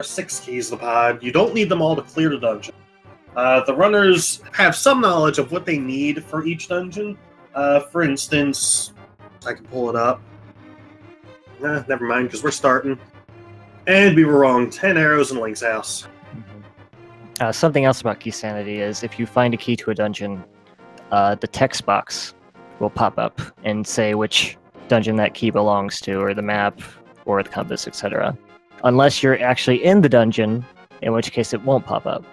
6 keys to the pod. You don't need them all to clear the dungeon. The runners have some knowledge of what they need for each dungeon. For instance, I can pull it up. Never mind, because we're starting. And we were wrong. 10 arrows in Link's house. Something else about Keysanity is if you find a key to a dungeon, the text box will pop up and say which dungeon that key belongs to, or the map, or the compass, etc. Unless you're actually in the dungeon, in which case it won't pop up.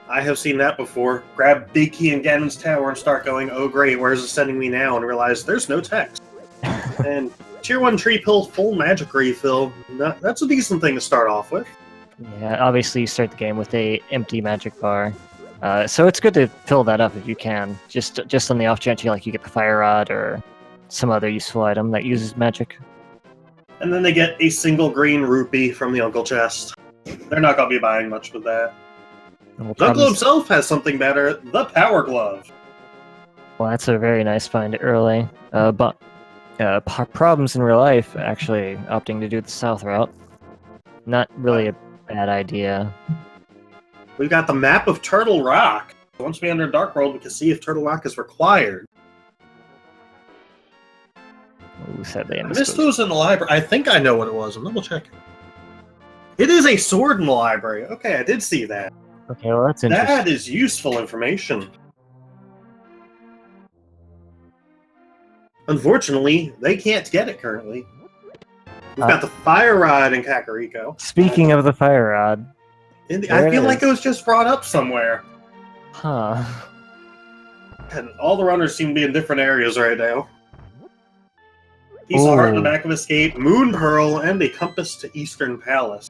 I have seen that before. Grab big key in Ganon's tower and start going, oh great, where's it sending me now? And realize there's no text. And Tier 1 tree pill full magic refill. That's a decent thing to start off with. Yeah, obviously you start the game with a empty magic bar. So it's good to fill that up if you can. Just on the off chance you get the fire rod or some other useful item that uses magic. And then they get a single green rupee from the Uncle chest. They're not going to be buying much with that. The Uncle himself has something better, the Power Glove. Well, that's a very nice find early. But Problems in real life actually opting to do the south route. Not really a bad idea. We've got the map of Turtle Rock. Once we enter Dark World, we can see if Turtle Rock is required. Ooh, sadly, I missed those in the library. I think I know what it was. I'm double checking. It is a sword in the library. Okay, I did see that. Okay, well that's interesting. That is useful information. Unfortunately, they can't get it currently. We've got the fire rod in Kakariko. Speaking of the fire rod, I feel like it was just brought up somewhere. Huh. And all the runners seem to be in different areas right now. Piece of heart in the back of escape, moon pearl, and a compass to Eastern Palace.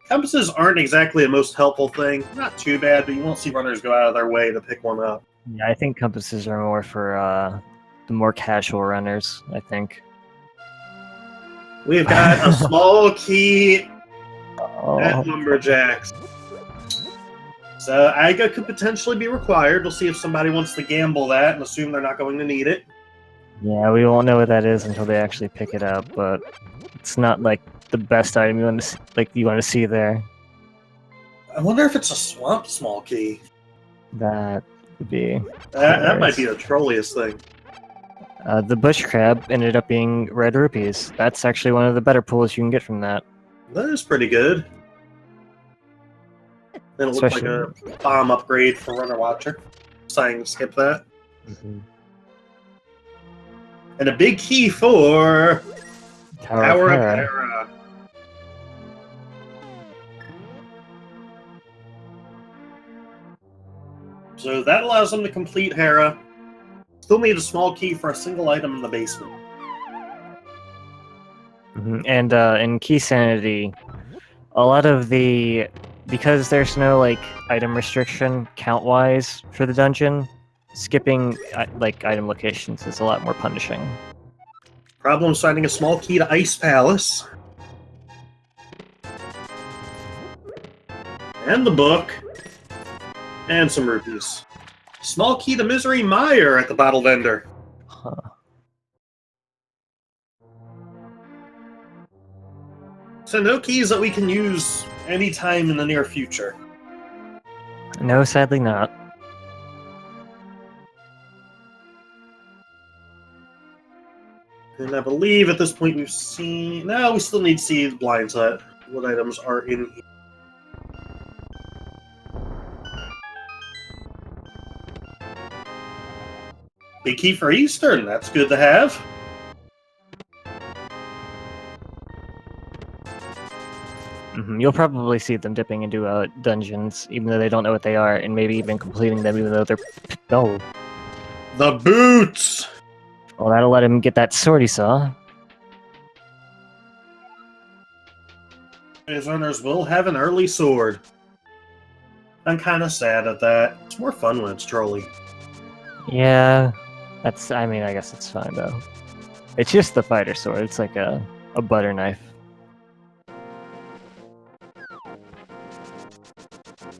Compasses aren't exactly the most helpful thing. Not too bad, but you won't see runners go out of their way to pick one up. Yeah, I think compasses are more for the more casual runners, I think. We've got a small key at Lumberjacks. So Aga could potentially be required. We'll see if somebody wants to gamble that and assume they're not going to need it. Yeah, we won't know what that is until they actually pick it up, but it's not like the best item you want to see there. I wonder if it's a swamp small key. That would be that might be the trolliest thing. The bush crab ended up being red rupees. That's actually one of the better pulls you can get from that. That is pretty good. It'll look like a bomb upgrade for Runner Watcher. Deciding to skip that. Mm-hmm. And a big key for Tower of Hera. So that allows them to complete Hera. Still need a small key for a single item in the basement. Mm-hmm. And in Keysanity, a lot of because there's no item restriction count-wise for the dungeon, skipping item locations is a lot more punishing. Problems finding a small key to Ice Palace. And the book. And some rupees. Small key to Misery Mire at the bottle vendor. Huh. So no keys that we can use anytime in the near future. No, sadly not. And I believe at this point we've seen... No, we still need to see the blind set. What items are in here. Big key for Eastern. That's good to have. Mm-hmm. You'll probably see them dipping into dungeons, even though they don't know what they are, and maybe even completing them, even though they're... Oh. The boots! Well, that'll let him get that sword he saw. His runners will have an early sword. I'm kind of sad at that. It's more fun when it's trolly. Yeah, I guess it's fine, though. It's just the fighter sword. It's like a butter knife.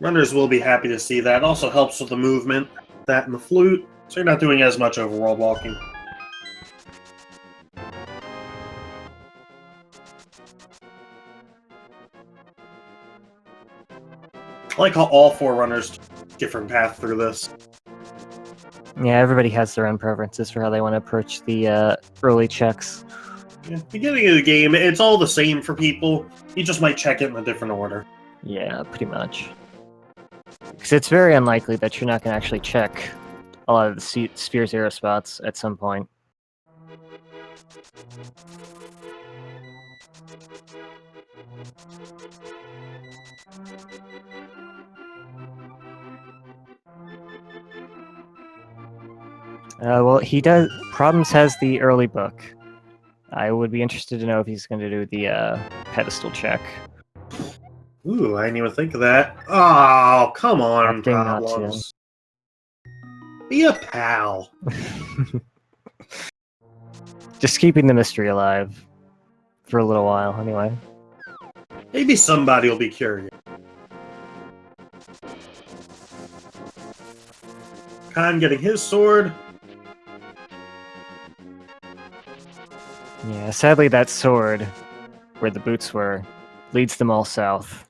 Runners will be happy to see that. It also helps with the movement, that and the flute, so you're not doing as much overworld walking. I like how all 4 runners took a different path through this. Yeah, everybody has their own preferences for how they want to approach the early checks. Yeah, beginning of the game, it's all the same for people. You just might check it in a different order. Yeah, pretty much. Because it's very unlikely that you're not going to actually check a lot of the Sphere Zero spots at some point. Well, he does. Problems has the early book. I would be interested to know if he's going to do the pedestal check. Ooh, I didn't even think of that. Oh, come on, Acting not to. Problems. Be a pal. Just keeping the mystery alive for a little while, anyway. Maybe somebody will be curious. Khan getting his sword. Yeah, sadly that sword, where the boots were, leads them all south.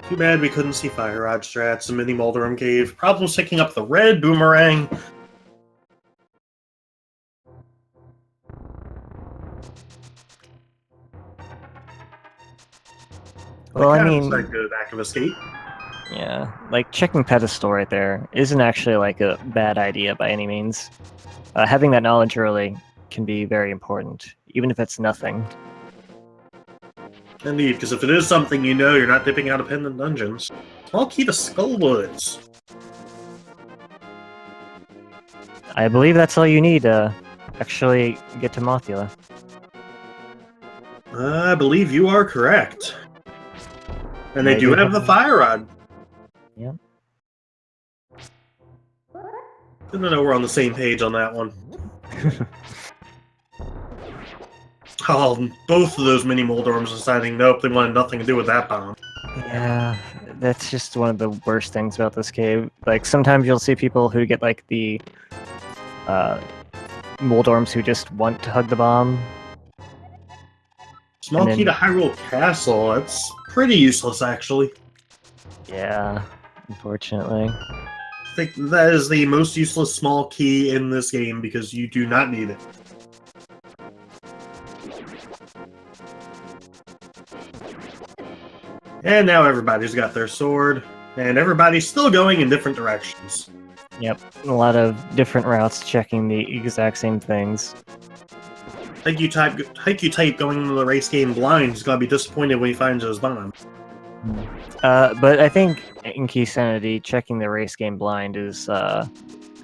Too bad we couldn't see Fire Rod strats in Mini Molderum Cave. Problems picking up the red boomerang. Well, I That mean, kind of good active escape. yeah, like checking pedestal right there isn't actually like a bad idea by any means. Having that knowledge early can be very important, even if it's nothing. Indeed, because if it is something you know, you're not dipping out of pendant dungeons. Small key to Skullwoods. I believe that's all you need to actually get to Mothula. I believe you are correct. And they do have the Fire Rod. Yeah. Good to know we're on the same page on that one. Oh, both of those mini Moldorms deciding nope, they wanted nothing to do with that bomb. Yeah, that's just one of the worst things about this cave. Like, sometimes you'll see people who get, like, the Moldorms who just want to hug the bomb. Small key to Hyrule Castle, that's pretty useless, actually. Yeah, unfortunately. I think that is the most useless small key in this game because you do not need it. And now everybody's got their sword, and everybody's still going in different directions. Yep, a lot of different routes checking the exact same things. Hycutype going into the race game blind is gonna be disappointed when he finds his bomb. But I think in Keysanity, checking the race game blind is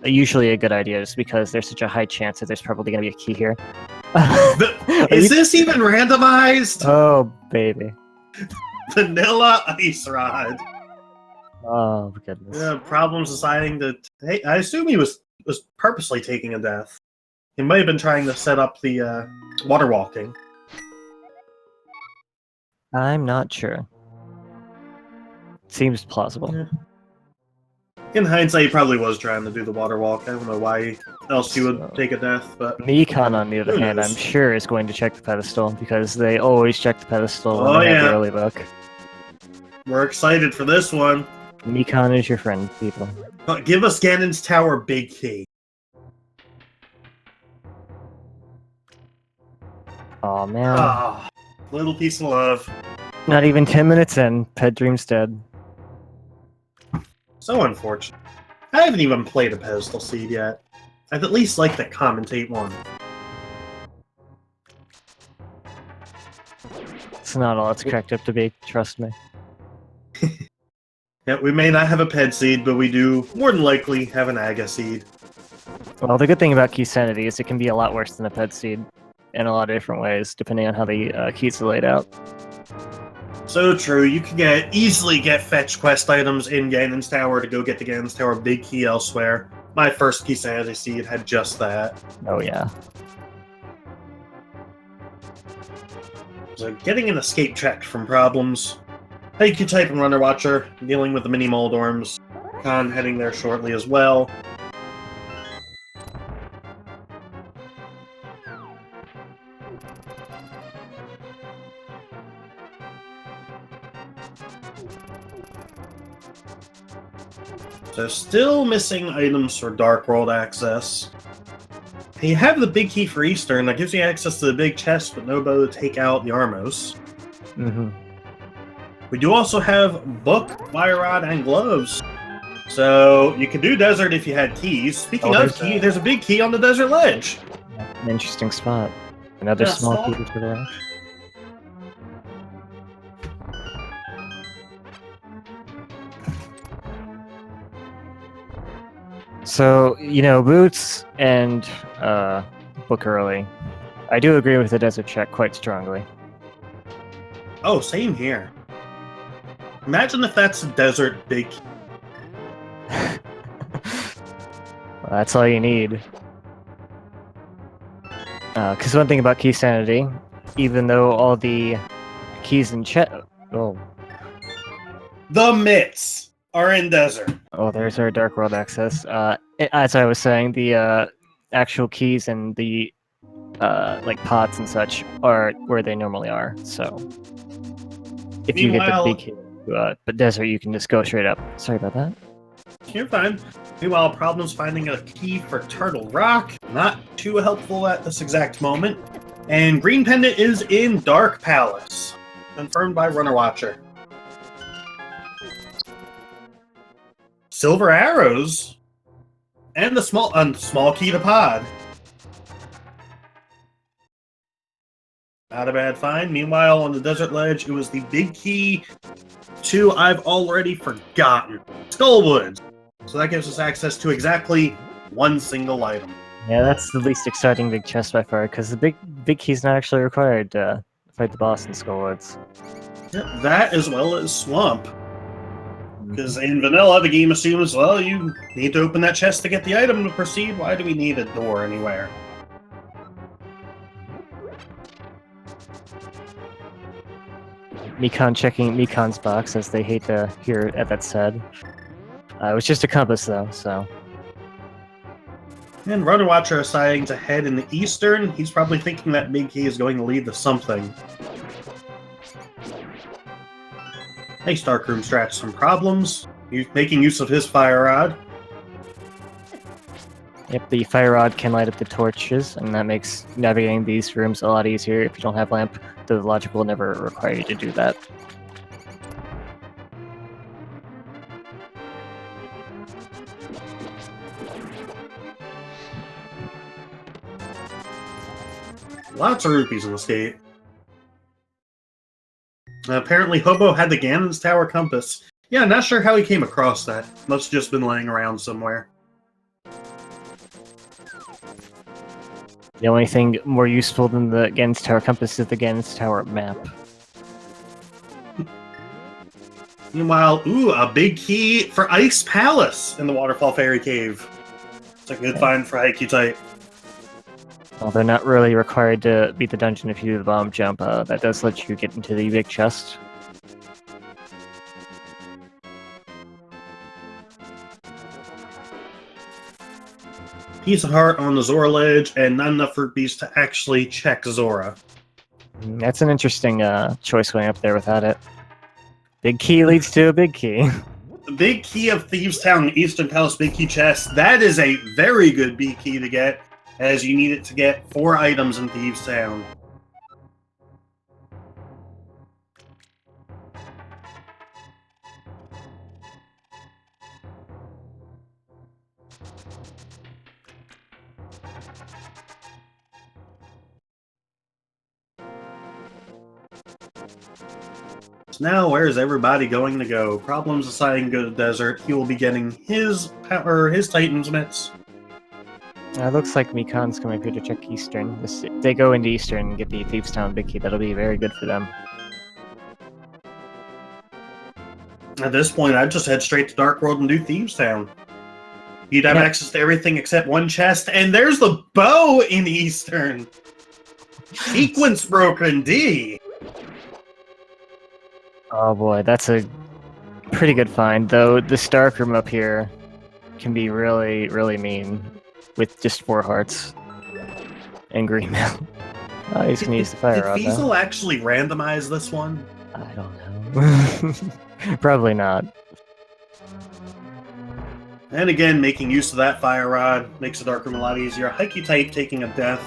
usually a good idea, just because there's such a high chance that there's probably going to be a key here. Is this even randomized? Oh, baby. Vanilla Ice Rod. Oh, goodness. Yeah, Problems deciding that... Hey, I assume he was purposely taking a death. He might have been trying to set up the water walking. I'm not sure. Seems plausible. Yeah. In hindsight, he probably was trying to do the water walk. I don't know why else he would take a death, but... Mikan, on the other hand, I'm sure is going to check the pedestal, because they always check the pedestal when they have the early book. We're excited for this one. Mikan is your friend, people. Give us Ganon's Tower Big Key. Aw, man. Ah, little piece of love. Not even 10 minutes in, Pet Dream's dead. So unfortunate. I haven't even played a pedestal seed yet. I'd at least like to commentate one. It's not all it's cracked up to be, trust me. Yeah, we may not have a ped seed, but we do more than likely have an aga seed. Well, the good thing about Keysanity is it can be a lot worse than a ped seed in a lot of different ways, depending on how the keys are laid out. So true, you can easily get fetch quest items in Ganon's Tower to go get the Ganon's Tower Big Key elsewhere. My first Keysanity seed had just that. Oh yeah. So getting an escape check from Problems. Hycutype and runnerwatcher, dealing with the mini Moldorms. Khan heading there shortly as well. So still missing items for Dark World access. You have the big key for Eastern that gives you access to the big chest, but no bow to take out the Armos. Mm-hmm. We do also have Book, Fire Rod, and Gloves. So you could do Desert if you had keys. Speaking of key, there's a big key on the Desert Ledge. An interesting spot. Another small key to the rock. So, you know, Boots and Book Early. I do agree with the Desert check quite strongly. Oh, same here. Imagine if that's a Desert big key. Well, that's all you need. Because one thing about Keysanity, even though all the keys in the mitts are in Desert. Oh, there's our Dark World access. As I was saying, the actual keys and the like pots and such are where they normally are. So if you get the big key, but Desert, you can just go straight up. Sorry about that. You're fine. Meanwhile, problems finding a key for Turtle Rock. Not too helpful at this exact moment. And Green Pendant is in Dark Palace. Confirmed by runnerwatcher. Silver Arrows. And the small key to Pod. Not a bad find. Meanwhile, on the Desert Ledge, it was the big key to I've already forgotten. Skullwoods. So that gives us access to exactly one single item. Yeah, that's the least exciting big chest by far, because the big key's not actually required to fight the boss in Skullwoods. Yep, that as well as Swamp. Because in vanilla, the game assumes, well, you need to open that chest to get the item to proceed. Why do we need a door anywhere? Mikan checking Mikan's box, as they hate to hear that said. It was just a compass, though, so... And runnerwatcher deciding to head in the Eastern. He's probably thinking that big key is going to lead to something. Nice Darkroom stratch some problems. He's making use of his Fire Rod. Yep, the Fire Rod can light up the torches, and that makes navigating these rooms a lot easier. If you don't have lamp, the logic will never require you to do that. Lots of rupees in this gate. Apparently Hobo had the Ganon's Tower compass. Yeah, not sure how he came across that. Must have just been laying around somewhere. The only thing more useful than the Ganon's Tower compass is the Ganon's Tower map. Meanwhile, ooh, a big key for Ice Palace in the Waterfall Fairy Cave. It's a good find for hycutype. Well, they're not really required to beat the dungeon if you do the bomb jump. That does let you get into the big chest. Piece of heart on the Zora ledge, and not enough rupees to actually check Zora. That's an interesting choice going up there without it. Big key leads to a big key. The big key of Thieves Town, Eastern Palace big key chest, that is a very good big key to get, as you need it to get 4 items in Thieves Town. So now, where is everybody going to go? Problems deciding to go to the desert. He will be getting his Titan's mitts. It looks like Mikan's coming up here to check Eastern. If they go into Eastern and get the Thieves Town big key, that'll be very good for them. At this point, I'd just head straight to Dark World and do Thieves Town. You'd have access to everything except one chest, and there's the bow in Eastern! Sequence broken D! Oh boy, that's a pretty good find, though the Stark room up here can be really, really mean with just 4 hearts and green mail. Oh, he's gonna use the fire rod. Did Fiesel actually randomize this one? I don't know. Probably not. And again, making use of that fire rod makes the dark room a lot easier. Hycutype taking a death.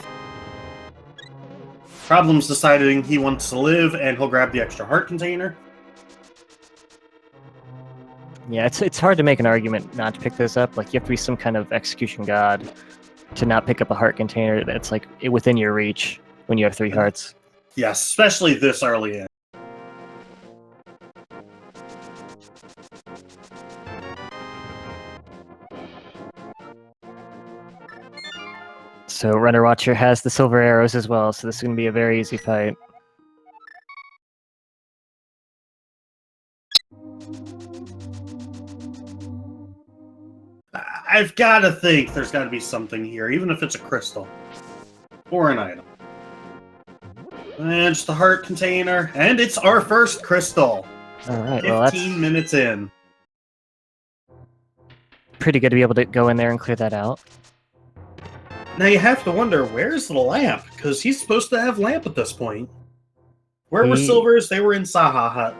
Problems deciding he wants to live, and he'll grab the extra heart container. Yeah, it's hard to make an argument not to pick this up. Like, you have to be some kind of execution god to not pick up a heart container that's, like, within your reach when you have 3 hearts. Yes, especially this early in. So runnerwatcher has the silver arrows as well, so this is going to be a very easy fight. I've got to think there's got to be something here, even if it's a crystal. Or an item. And just a heart container. And it's our first crystal. Alright, 15 well that's minutes in. pretty good to be able to go in there and clear that out. Now you have to wonder, where's the lamp? Because he's supposed to have lamp at this point. Where were Silvers? They were in Saha Hut.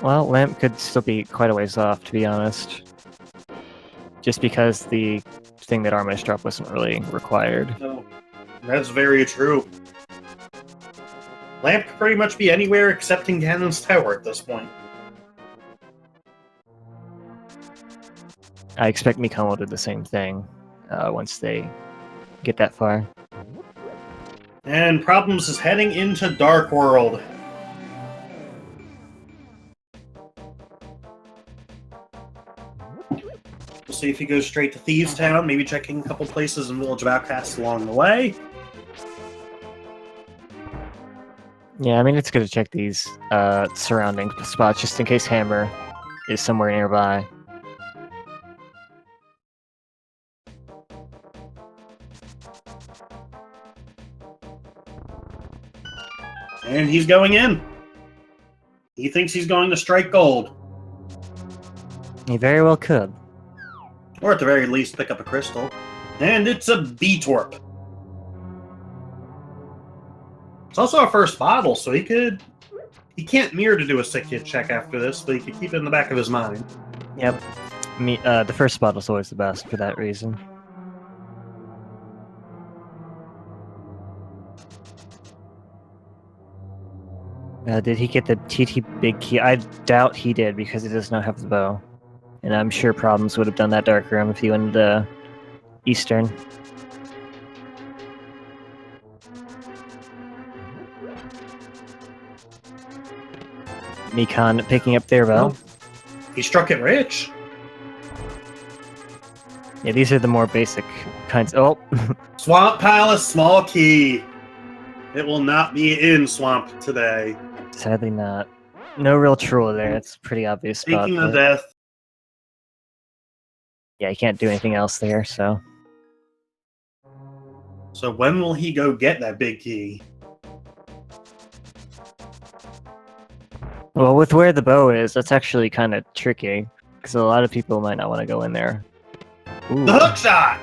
Well, lamp could still be quite a ways off, to be honest. Just because the thing that Armish dropped wasn't really required. No, that's very true. Lamp could pretty much be anywhere except in Ganon's Tower at this point. I expect Mikan will do the same thing once they get that far. And Problems is heading into Dark World. We'll see if he goes straight to Thieves Town, maybe checking a couple places in Village of Outcasts along the way. Yeah, I mean, it's good to check these surrounding spots just in case Hammer is somewhere nearby. And he's going in. He thinks he's going to strike gold. He very well could. Or at the very least, pick up a crystal. And it's a B-Torp. It's also our first bottle, so he can't mirror to do a sick hit check after this, but he could keep it in the back of his mind. Yep. The first bottle's always the best for that reason. Did he get the TT big key? I doubt he did because he does not have the bow. And I'm sure Problems would have done that dark room if he went into Eastern. Mikan picking up their bow. He struck it rich. Yeah, these are the more basic kinds. Oh! Swamp Palace, small key. It will not be in Swamp today. Sadly not. No real troll there. It's a pretty obvious spot. Taking the death. Yeah, you can't do anything else there, so... So when will he go get that big key? Well, with where the bow is, that's actually kind of tricky. Because a lot of people might not want to go in there. Ooh. The hook shot!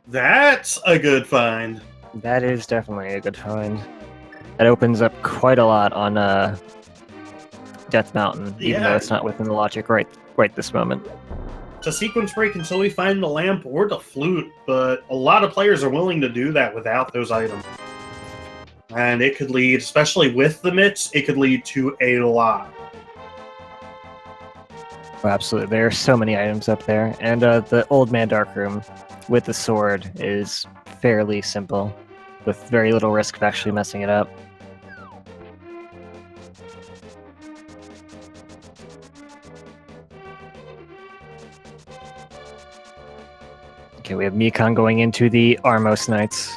That's a good find. That is definitely a good find. That opens up quite a lot on Death Mountain, even though it's not within the logic right this moment. It's a sequence break until we find the lamp or the flute, but a lot of players are willing to do that without those items. And it could lead, especially with the mitts, it could lead to a lot. Oh, absolutely. There are so many items up there. And the Old Man Darkroom with the sword is fairly simple, with very little risk of actually messing it up. Okay, we have Mikan going into the Armos Knights.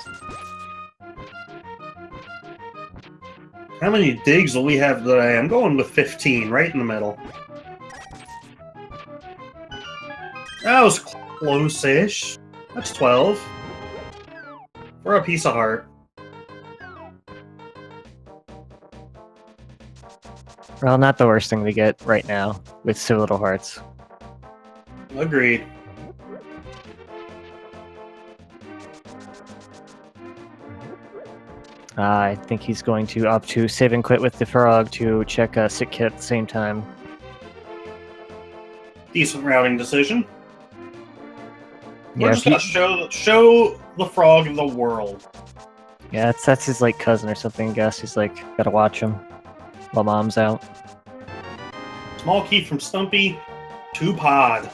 How many digs will we have today? I'm going with 15, right in the middle. That was close-ish. That's 12. For a piece of heart. Well, not the worst thing to get right now, with so little hearts. Agreed. I think he's going to opt to save and quit with the frog to check a sick kit at the same time. Decent routing decision. Yeah, We're just gonna show the frog the world. Yeah, that's his like cousin or something. I guess he's like gotta watch him while mom's out. Small key from Stumpy to Pod.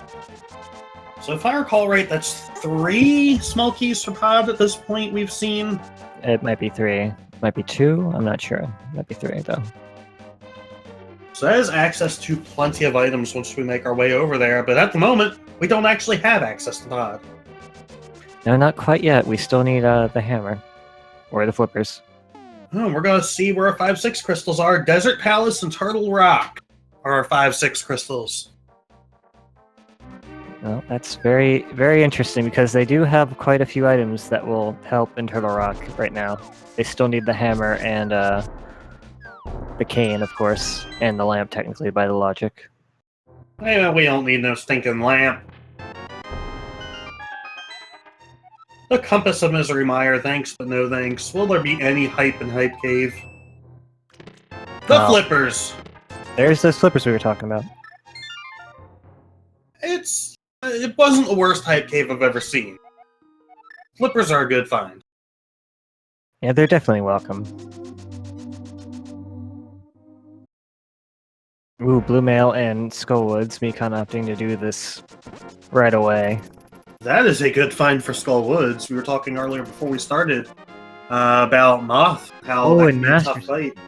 So if I recall right, that's 3 small keys for Pod at this point we've seen. It might be 3, might be 2. I'm not sure. It might be 3 though. So that is access to plenty of items once we make our way over there. But at the moment, we don't actually have access to Pod. No, not quite yet. We still need the hammer or the flippers. Oh, we're gonna see where our 5-6 crystals are. Desert Palace and Turtle Rock are our 5-6 crystals. Well, that's very, very interesting because they do have quite a few items that will help in Turtle Rock right now. They still need the hammer and the cane, of course, and the lamp, technically, by the logic. Hey, we don't need no stinking lamp. The Compass of Misery Mire, thanks but no thanks. Will there be any hype in Hype Cave? The flippers! There's those flippers we were talking about. It wasn't the worst Hype Cave I've ever seen. Flippers are a good find. Yeah, they're definitely welcome. Ooh, Blue Mail and Skullwoods, Mikan opting to do this right away. That is a good find for Skullwoods. We were talking earlier before we started about Moth, how that can be a tough fight.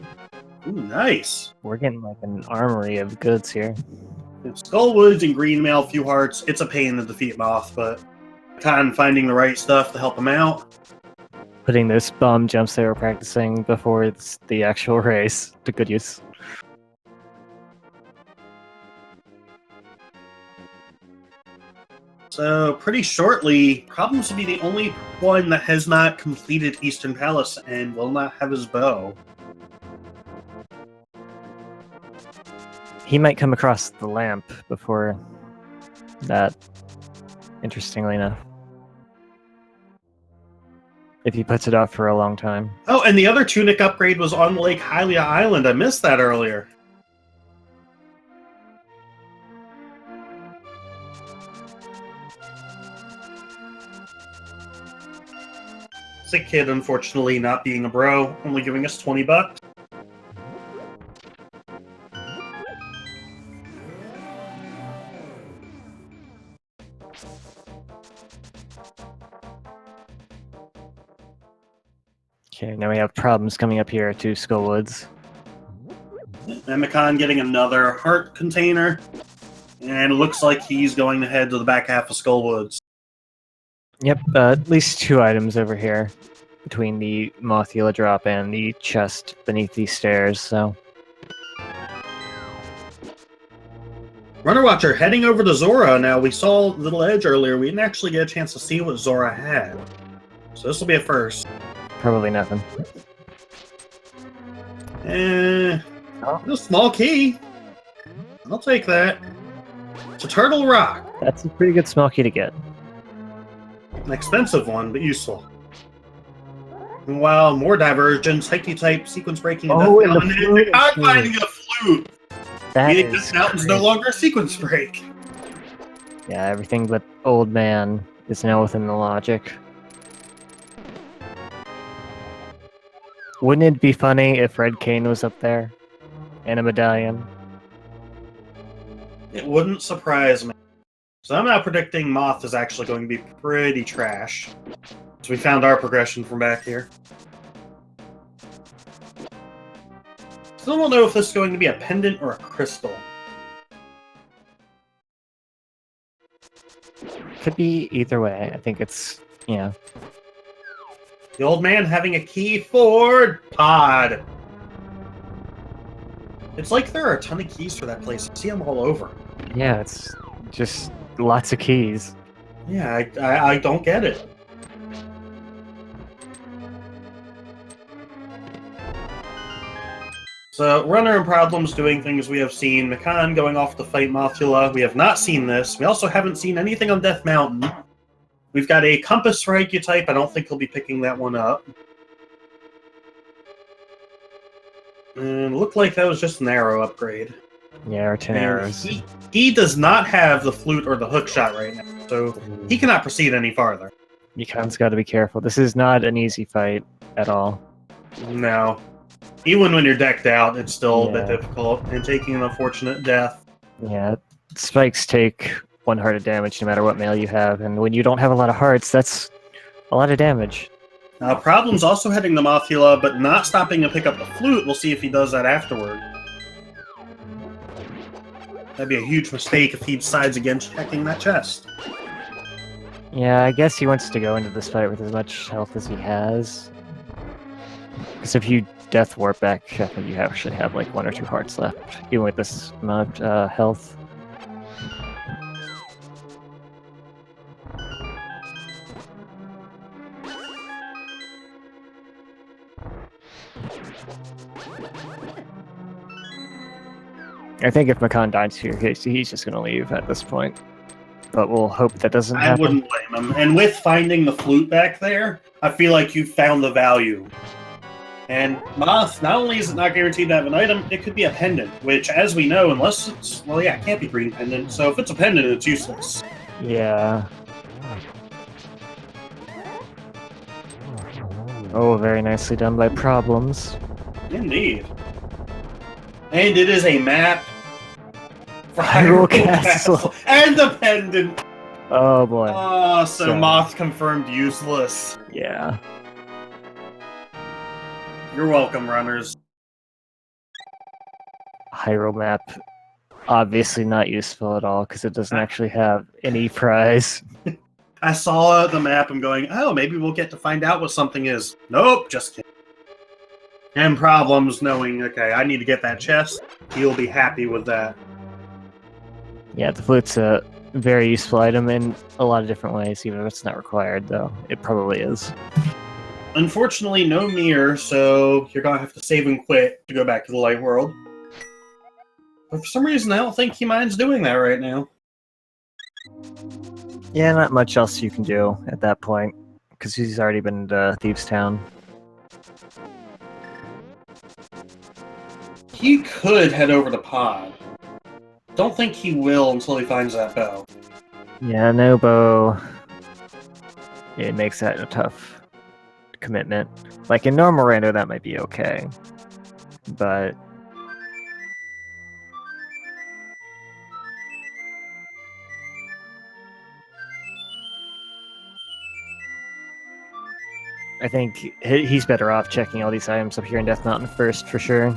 Ooh, nice. We're getting like an armory of goods here. Skullwoods and Green Mail, few hearts. It's a pain to defeat Moth, but Khan finding the right stuff to help him out. Putting those bomb jumps they were practicing before the actual race to good use. So, pretty shortly, Problems will be the only one that has not completed Eastern Palace and will not have his bow. He might come across the lamp before that, interestingly enough. If he puts it off for a long time. Oh, and the other tunic upgrade was on Lake Hylia Island. I missed that earlier. Sick kid, unfortunately, not being a bro, only giving us $20. Okay, now we have problems coming up here to Skullwoods. And Mikan getting another heart container. And it looks like he's going to head to the back half of Skullwoods. Yep, at least 2 items over here between the Mothula drop and the chest beneath these stairs, so. Runnerwatcher heading over to Zora. Now, we saw Little Edge earlier. We didn't actually get a chance to see what Zora had. So this will be a first. Probably nothing. A small key. I'll take that. It's a Turtle Rock. That's a pretty good small key to get. An expensive one, but useful. Meanwhile, more divergence, hycutype, sequence breaking, and I'm finding a flute! Meaning this mountain's no longer a sequence break. Yeah, everything but Old Man is now within the logic. Wouldn't it be funny if Red Cane was up there? And a medallion? It wouldn't surprise me. So I'm now predicting Moth is actually going to be pretty trash. So we found our progression from back here. Still don't know if this is going to be a pendant or a crystal. Could be either way. I think it's, yeah. The old man having a key for Pod. It's like there are a ton of keys for that place. I see them all over. Yeah, it's just lots of keys. Yeah, I don't get it. So, Runner and Problems doing things we have seen. Mikan going off to fight Mothula. We have not seen this. We also haven't seen anything on Death Mountain. We've got a Compass for hycutype. I don't think he'll be picking that one up. And it looked like that was just an arrow upgrade. Yeah, or 10 And arrows. he does not have the flute or the hook shot right now, so he cannot proceed any farther. Mikan's got to be careful. This is not an easy fight at all. No. Even when you're decked out, it's still a bit Yeah. difficult, and taking an unfortunate death. Yeah, spikes take 1 heart of damage no matter what mail you have, and when you don't have a lot of hearts, that's a lot of damage. Problem's also heading the Mothula, but not stopping to pick up the flute. We'll see if he does that afterward. That'd be a huge mistake if he decides against checking that chest. Yeah, I guess he wants to go into this fight with as much health as he has. Because if you death warp back, I think you should have like 1 or 2 hearts left, even with this amount of health. I think if Mikan dies here, he's just going to leave at this point. But we'll hope that doesn't happen. I wouldn't blame him. And with finding the flute back there, I feel like you found the value. And Moth, not only is it not guaranteed to have an item, it could be a pendant, which, as we know, unless it's... Well, yeah, it can't be green pendant, so if it's a pendant, it's useless. Yeah. Oh, very nicely done by Problems. Indeed. And it is a map for Hyrule Hyrule Castle. Castle. And a pendant! Oh boy. Oh, so So- Moth confirmed useless. Yeah. You're welcome, runners. Hyrule map. Obviously not useful at all, because it doesn't actually have any prize. I saw the map and going, oh, maybe we'll get to find out what something is. Nope, just kidding. And Problems knowing, okay, I need to get that chest. He'll be happy with that. Yeah, the flute's a very useful item in a lot of different ways, even if it's not required, though. It probably is. Unfortunately, no mirror, so you're gonna have to save and quit to go back to the light world. But for some reason, I don't think he minds doing that right now. Yeah, not much else you can do at that point, because he's already been to Thieves' Town. He could head over to Pod. Don't think he will until he finds that bow. Yeah, no bow. It makes that a tough commitment. Like in normal rando, that might be okay. But I think he's better off checking all these items up here in Death Mountain first, for sure.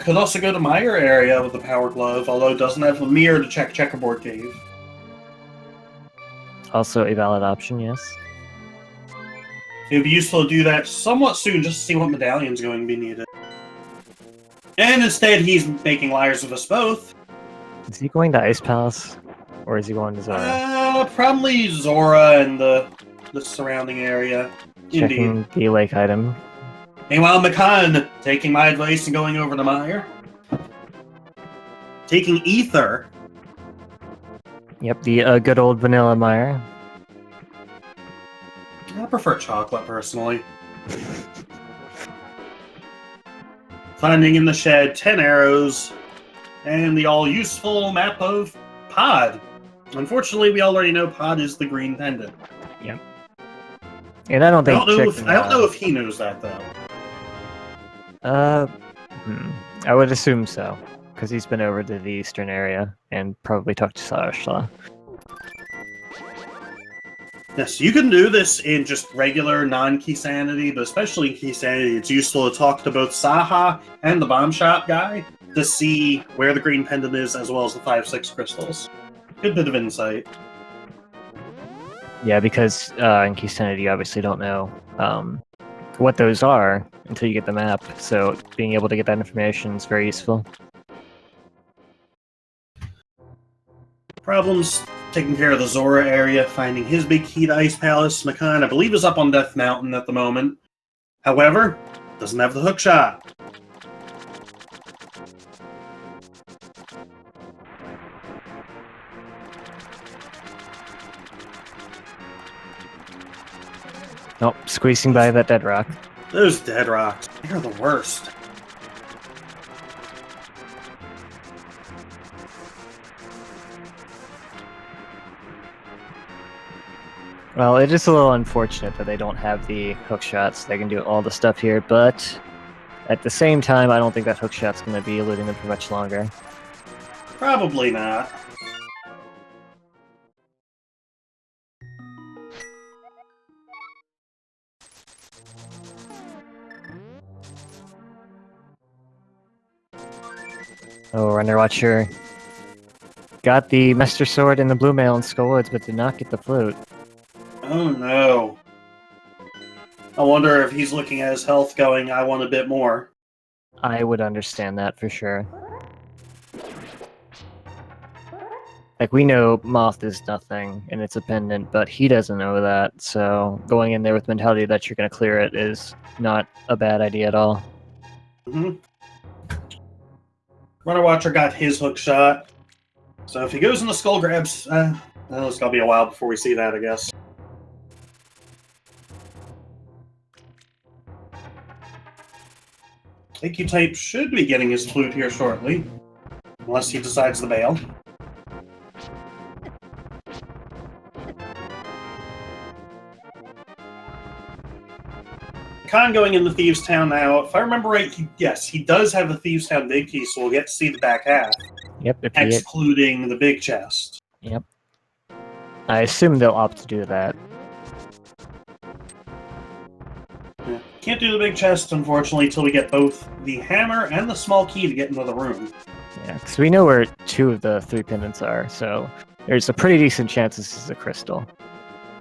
Could also go to Meyer area with the Power Glove, although it doesn't have a mirror to check Checkerboard Cave. Also a valid option, yes. It would be useful to do that somewhat soon just to see what medallion's going to be needed. And instead, he's making liars of us both. Is he going to Ice Palace? Or is he going to Zora? Probably Zora and the surrounding area. Checking Indeed. the lake item. Meanwhile, Mikan, taking my advice and going over to Meyer. Taking Ether. Yep, the good old vanilla Meyer. I prefer chocolate, personally. Finding in the shed 10 arrows and the all-useful map of Pod. Unfortunately, we already know Pod is the green pendant. Yep. And I don't think I don't know if he knows that, though. I would assume so, because he's been over to the eastern area and probably talked to Sarashla. Yes, you can do this in just regular non-Keysanity, but especially in Keysanity, it's useful to talk to both Saha and the bomb shop guy to see where the green pendant is, as well as the 5-6 crystals. Good bit of insight. Yeah, because in Keysanity you obviously don't know what those are until you get the map, so being able to get that information is very useful. Problems taking care of the Zora area, finding his big key to Ice Palace. Mikan, I believe, is up on Death Mountain at the moment. However, doesn't have the hook shot. Nope, squeezing by that dead rock. Those dead rocks, they're the worst. Well, it is a little unfortunate that they don't have the hook shots. They can do all the stuff here, but at the same time, I don't think that hook shot's going to be eluding them for much longer. Probably not. Oh, runnerwatcher got the Master Sword and the Blue Mail in Skull Woods, but did not get the flute. Oh no. I wonder if he's looking at his health going, I want a bit more. I would understand that for sure. Like, we know Moth is nothing, and it's a pendant, but he doesn't know that, so going in there with mentality that you're going to clear it is not a bad idea at all. Runner Watcher got his hook shot, so if he goes in the skull grabs, well, it's going to be a while before we see that, I guess. Hycutype should be getting his flute here shortly, unless he decides to bail. Mikan going in the Thieves' Town now. If I remember right, yes, he does have the Thieves' Town big key, so we'll get to see the back half. Yep, excluding the big chest. Yep. I assume they'll opt to do that. Yeah. Can't do the big chest, unfortunately, until we get both the hammer and the small key to get into the room. Yeah, because we know where 2 of the 3 pendants are, so there's a pretty decent chance this is a crystal.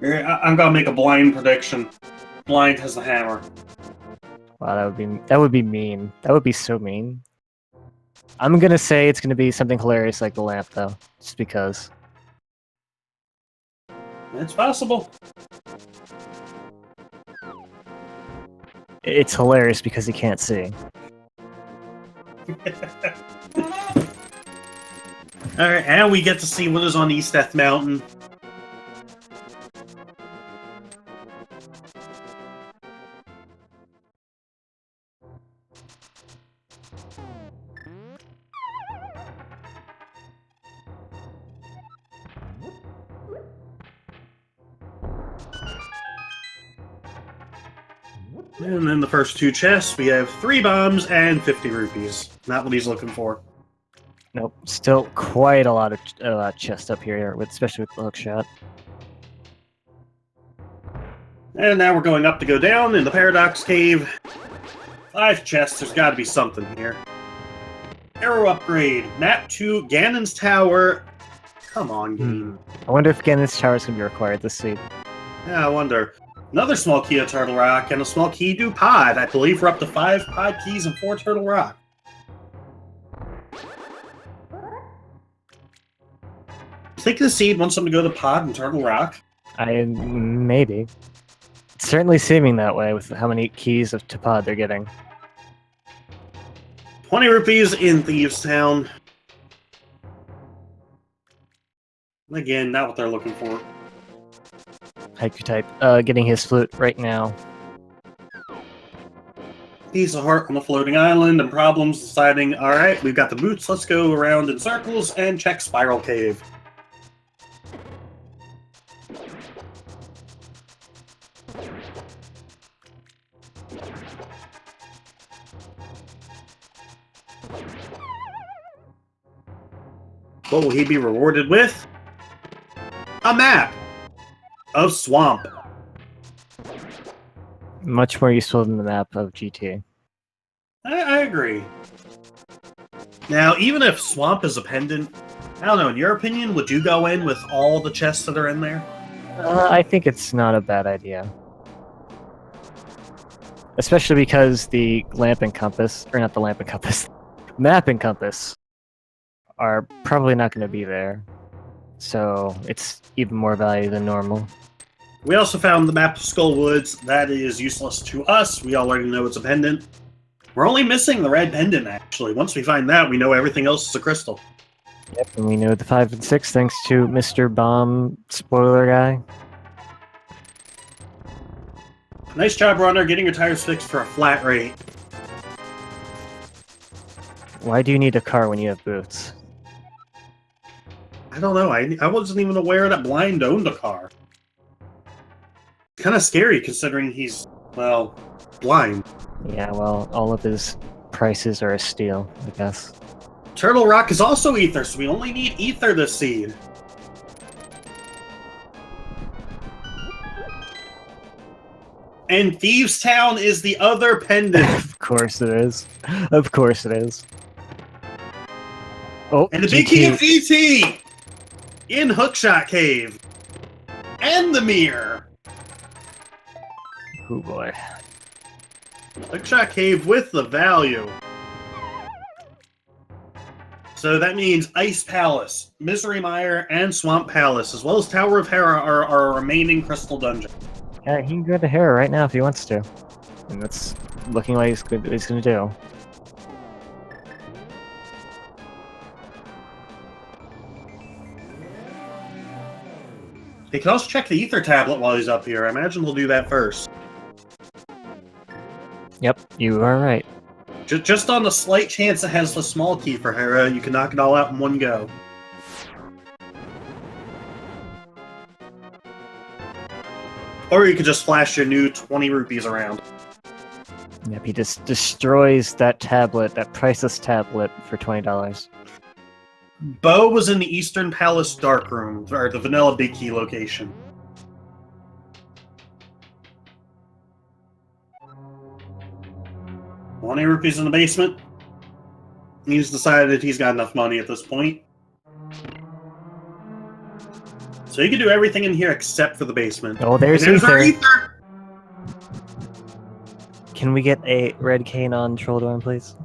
I'm gonna make a blind prediction. Blind has the hammer. Wow, that would be mean. That would be so mean. I'm gonna say it's gonna be something hilarious like the lamp, though, just because. It's possible. It's hilarious because he can't see. Alright, and we get to see what is on East Death Mountain. And then the first 2 chests, we have 3 bombs and 50 rupees. Not what he's looking for. Nope, still quite a lot of chest up here, especially with the hook shot. And now we're going up to go down in the Paradox Cave. 5 chests, there's got to be something here. Arrow upgrade, map 2, Ganon's Tower. Come on, game. I wonder if Ganon's Tower is going to be required this seed. Yeah, I wonder. Another small key of Turtle Rock, and a small key to Pod. I believe we're up to 5 Pod keys and 4 Turtle Rock. You think the seed wants them to go to Pod and Turtle Rock? Maybe. It's certainly seeming that way with how many keys to Pod they're getting. 20 rupees in Thieves' Town. Again, not what they're looking for. Hycutype, getting his flute right now. Piece of heart on the floating island, and Problems deciding, alright, we've got the boots, let's go around in circles and check Spiral Cave. What will he be rewarded with? A map of Swamp. Much more useful than the map of GTA. I agree. Now, even if Swamp is a pendant, I don't know, in your opinion, would you go in with all the chests that are in there? I think it's not a bad idea. Especially because the lamp and compass, or not the lamp and compass, map and compass are probably not going to be there. So it's even more value than normal. We also found the map of Skull Woods. That is useless to us. We already know it's a pendant. We're only missing the red pendant, actually. Once we find that, we know everything else is a crystal. Yep, and we know the 5 and 6 thanks to Mr. Bomb spoiler guy. Nice job, runner, getting your tires fixed for a flat rate. Why do you need a car when you have boots? I don't know. I wasn't even aware that Blind owned a car. Kind of scary considering he's, well, blind. Yeah, well, all of his prices are a steal, I guess. Turtle Rock is also Ether, so we only need Ether this seed. And Thieves Town is the other pendant. Of course it is. Of course it is. Oh, And the big key of GT! In Hookshot Cave. And the mirror. Oh boy. Hookshot Cave with the value. So that means Ice Palace, Misery Mire, and Swamp Palace, as well as Tower of Hera are our remaining crystal dungeon. Yeah, he can go to Hera right now if he wants to. And that's looking like he's gonna do. He can also check the Ether tablet while he's up here. I imagine he'll do that first. Yep, you are right. Just on the slight chance it has the small key for Hera, you can knock it all out in one go. Or you could just flash your new 20 rupees around. Yep, he just destroys that tablet, that priceless tablet, for $20. Bo was in the Eastern Palace Dark Room, or the Vanilla Big Key location. $20 in the basement. He's decided he's got enough money at this point. So you can do everything in here except for the basement. Oh, there's our Ether. Ether! Can we get a red cane on Troll Dorm, please?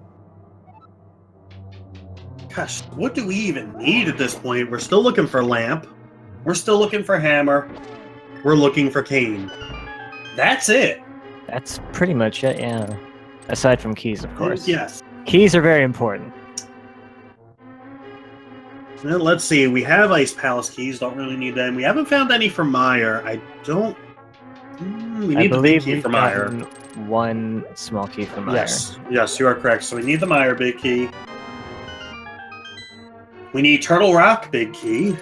Gosh, what do we even need at this point? We're still looking for Lamp. We're still looking for Hammer. We're looking for Cane. That's it. That's pretty much it, yeah. Aside from keys, of course. Yes. Keys are very important. Now, let's see. We have Ice Palace keys. Don't really need them. We haven't found any for Mire. I don't... we need the big key for Mire. One small key for Mire. Yes, you are correct. So we need the Mire big key. We need Turtle Rock big key.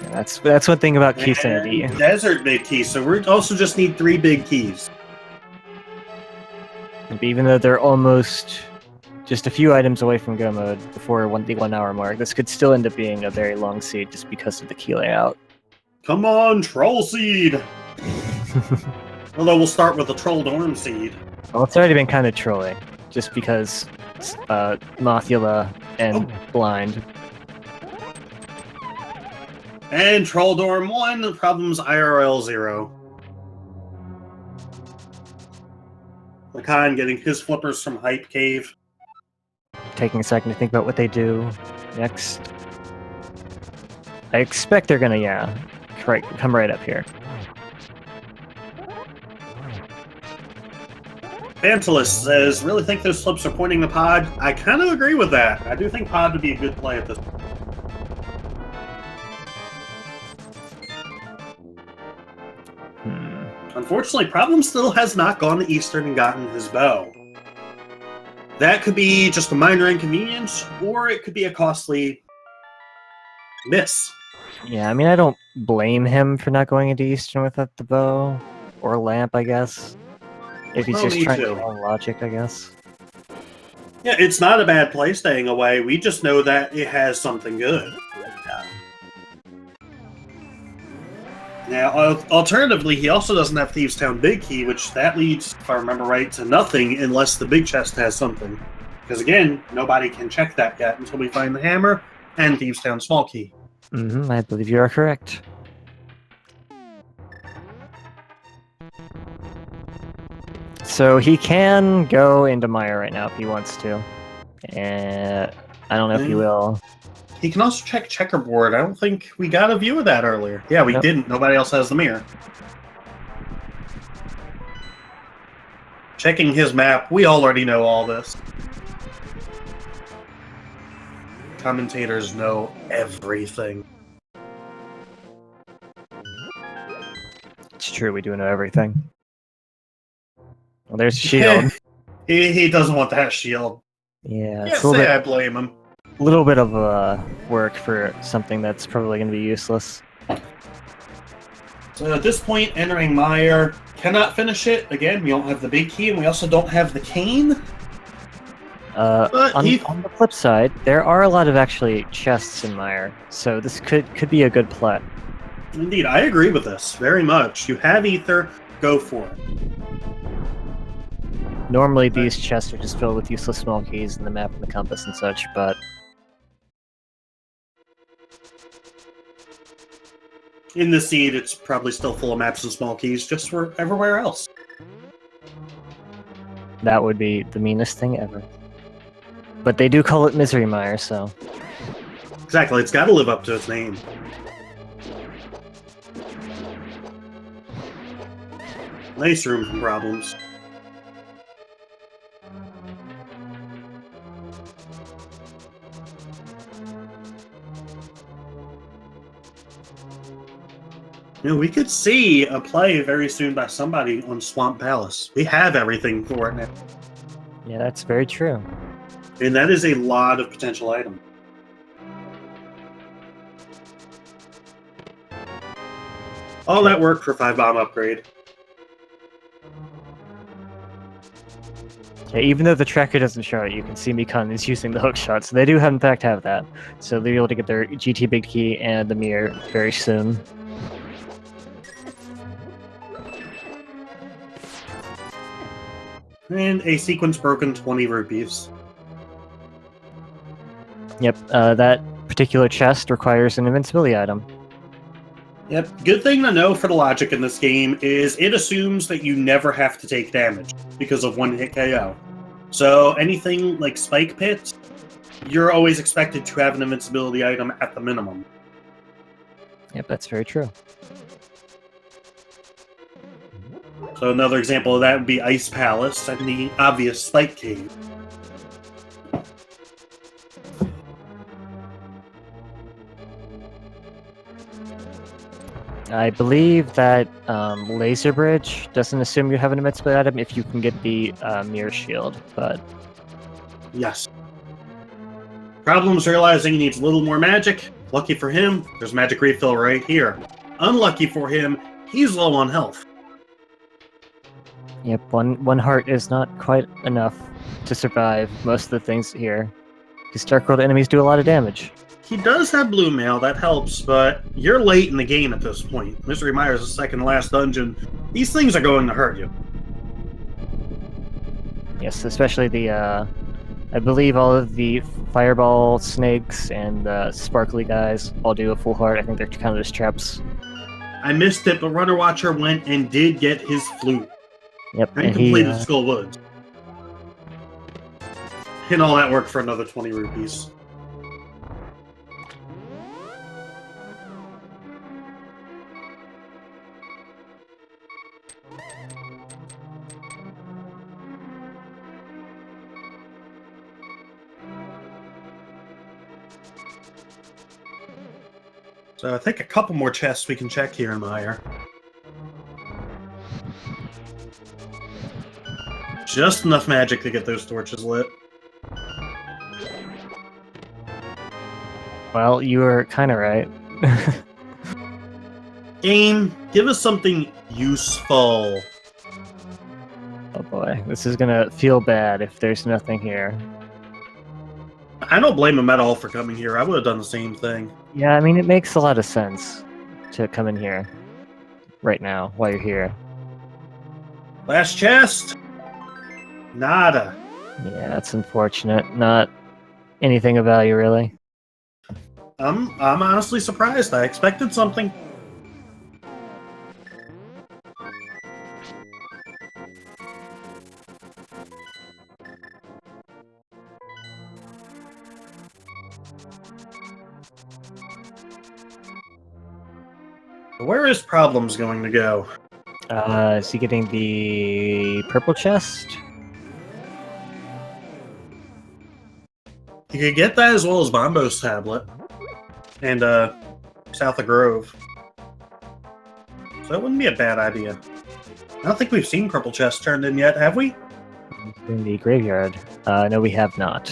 Yeah, that's one thing about Keysanity. Desert big key. So we also just need 3 big keys. Even though they're almost just a few items away from go mode before the 1 hour mark, this could still end up being a very long seed just because of the key layout. Come on, Troll Seed! Although we'll start with the Troll Dorm Seed. Well, it's already been kind of trolling, just because Mothula and Blind. And Troll Dorm 1, Problems IRL 0. Mikan getting his flippers from Hype Cave. Taking a second to think about what they do next. I expect they're gonna, come right up here. Fantalist says, really think those flips are pointing to Pod? I kind of agree with that. I do think Pod would be a good play at this point. Unfortunately, Problem still has not gone to Eastern and gotten his bow. That could be just a minor inconvenience, or it could be a costly miss. Yeah, I mean, I don't blame him for not going into Eastern without the bow. Or lamp, I guess. If he's just trying to follow logic, I guess. Yeah, it's not a bad play staying away. We just know that it has something good. Now, alternatively, he also doesn't have Thieves Town Big Key, which that leads, if I remember right, to nothing unless the big chest has something. Because again, nobody can check that yet until we find the hammer and Thieves Town Small Key. I believe you are correct. So he can go into Mire right now if he wants to. And I don't know if he will. He can also check checkerboard. I don't think we got a view of that earlier. Yeah, we didn't. Nobody else has the mirror. Checking his map. We already know all this. Commentators know everything. It's true, we do know everything. Well, there's a shield. He doesn't want that shield. Yeah, Can't it's a little say bit, I blame him. little bit of work for something that's probably going to be useless. So at this point, entering Mire cannot finish it. Again, we don't have the big key, and we also don't have the cane. But On the flip side, there are a lot of actually chests in Mire, so this could be a good play. Indeed, I agree with this very much. You have ether, go for it. Normally, these chests are just filled with useless small keys and the map and the compass and such, but in the seed, it's probably still full of maps and small keys, just for everywhere else. that would be the meanest thing ever. But they do call it Misery Mire, so... Exactly, it's got to live up to its name. Nice room for problems. You know, we could see a play very soon by somebody on Swamp Palace. We have everything for it now. Yeah, that's very true. And that is a lot of potential items. All that work for 5-bomb upgrade. Yeah, even though the tracker doesn't show it, you can see Mikan is using the hook shot, so they do in fact have that. So they'll be able to get their GT Big Key and the mirror very soon. And a sequence broken 20 rupees. Yep, that particular chest requires an invincibility item. Yep, good thing to know for the logic in this game is it assumes that you never have to take damage because of one-hit KO. So anything like Spike Pit, you're always expected to have an invincibility item at the minimum. Yep, that's very true. So another example of that would be Ice Palace and the obvious Spike Cave. I believe that Laser Bridge doesn't assume you have an invincibility item if you can get the mirror shield, but... Yes. Problems realizing he needs a little more magic. Lucky for him, there's magic refill right here. Unlucky for him, he's low on health. Yep, one heart is not quite enough to survive most of the things here. Because Dark World enemies do a lot of damage. He does have blue mail, that helps, but you're late in the game at this point. Misery Mire's the second last dungeon. These things are going to hurt you. Yes, especially the, I believe all of the fireball snakes and the sparkly guys all do a full heart. I think they're kind of just traps. I missed it, but Runner Watcher went and did get his flute. Yep, And completed Skull Woods. And all that work for another 20 rupees. So I think a couple more chests we can check here in Mire. Just enough magic to get those torches lit. Well, you were kind of right. Game, give us something useful. Oh boy, this is gonna feel bad if there's nothing here. I don't blame him at all for coming here. I would have done the same thing. Yeah, I mean, it makes a lot of sense to come in here right now while you're here. Last chest? Nada. Yeah, that's unfortunate. Not anything of value, really. I'm honestly surprised. I expected something. Where is Problems going to go? Is he getting the purple chest? You could get that as well as Bombo's tablet. And, South of Grove. So that wouldn't be a bad idea. I don't think we've seen purple chests turned in yet, have we? In the graveyard. No, we have not.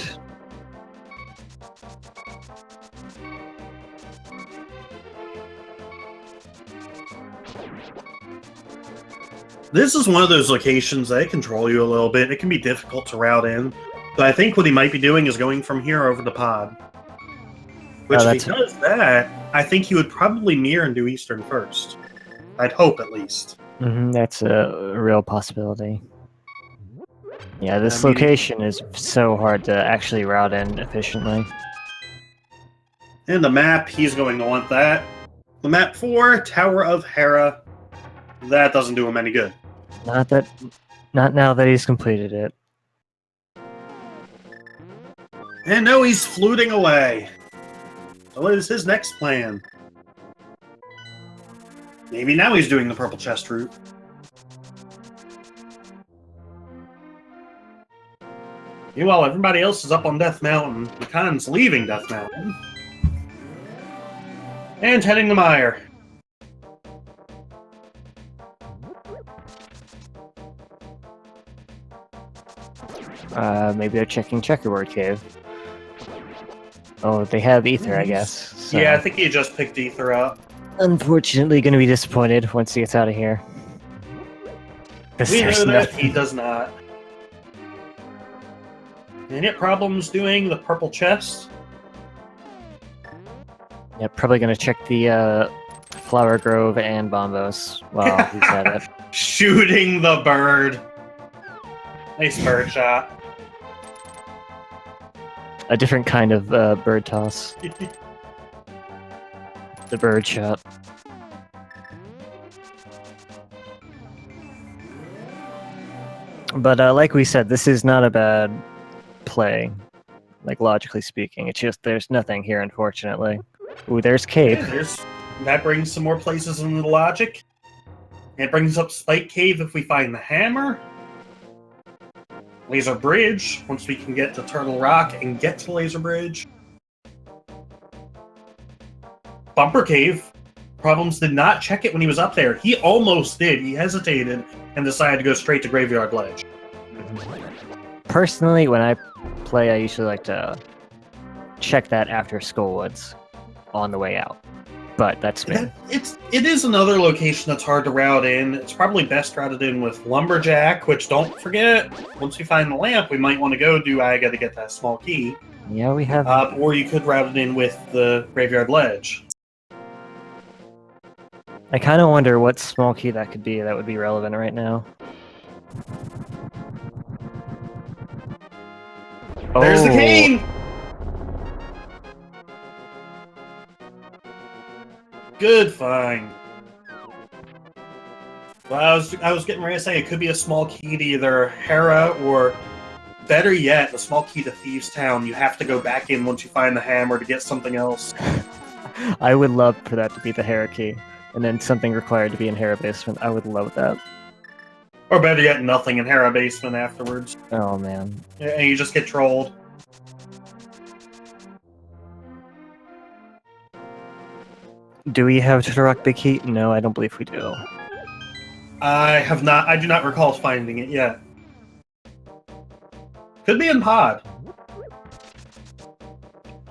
This is one of those locations that control you a little bit. It can be difficult to route in. But I think what he might be doing is going from here over to pod. Which, if he does that, I think he would probably mirror and do Eastern first. I'd hope, at least. That's a real possibility. Yeah, this location is so hard to actually route in efficiently. And the map, he's going to want that. The map 4, Tower of Hera. That doesn't do him any good. Not now that he's completed it. And now he's fluting away. So what is his next plan? Maybe now he's doing the purple chest route. Meanwhile, everybody else is up on Death Mountain. Mikan's leaving Death Mountain. And heading to Mire. Maybe they're checking Checkerboard Cave. Oh, they have Ether, I guess. So. Yeah, I think he just picked Ether up. Unfortunately, going to be disappointed once he gets out of here. We know that he does not. And yet, Problem's doing the purple chest. Yeah, probably going to check the Flower Grove and Bombos while he's at it. Shooting the bird. Nice bird shot. A different kind of bird toss. The bird shot. But like we said, this is not a bad play, like logically speaking. It's just there's nothing here, unfortunately. Ooh, there's Cave. Yeah, that brings some more places into the logic. It brings up Spike Cave if we find the hammer. Laser Bridge, once we can get to Turtle Rock and get to Laser Bridge. Bumper Cave. Problems did not check it when he was up there. He almost did. He hesitated and decided to go straight to Graveyard Ledge. Personally, when I play, I usually like to check that after Skullwoods on the way out. But that's me. It is another location that's hard to route in. It's probably best routed in with Lumberjack, which, don't forget, once we find the lamp, we might want to go do I gotta get that small key. Yeah, we have... or you could route it in with the Graveyard Ledge. I kind of wonder what small key that could be that would be relevant right now. There's the cane! Good find. Well, I was getting ready to say it could be a small key to either Hera or, better yet, a small key to Thieves Town. You have to go back in once you find the hammer to get something else. I would love for that to be the Hera key, and then something required to be in Hera Basement. I would love that. Or better yet, nothing in Hera Basement afterwards. Oh, man. And you just get trolled. Do we have Turtle Rock Big Heat? No, I don't believe we do. I have not. I do not recall finding it yet. Could be in pod.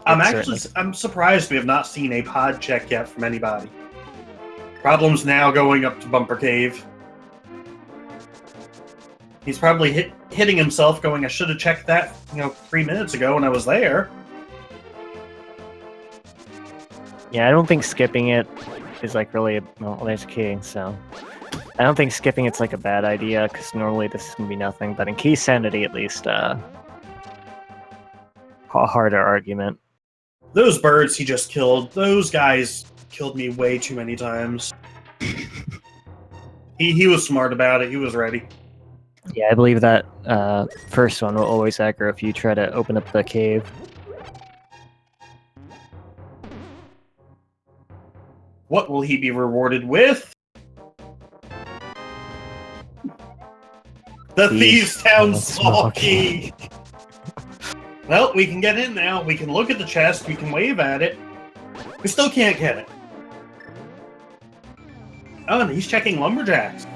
I'm surprised we have not seen a pod check yet from anybody. Problem's now going up to Bumper Cave. He's probably hitting himself going, I should have checked that, 3 minutes ago when I was there. Yeah, I don't think skipping it is like really well, there's a key, so I don't think skipping it's like a bad idea, because normally this is going to be nothing, but in Keysanity at least, a harder argument. Those birds he just killed, those guys killed me way too many times. He was smart about it, he was ready. Yeah, I believe that first one will always aggro if you try to open up the cave. What will he be rewarded with? The Thieves Town small key! Well, we can get in now. We can look at the chest. We can wave at it. We still can't get it. Oh, and he's checking lumberjacks.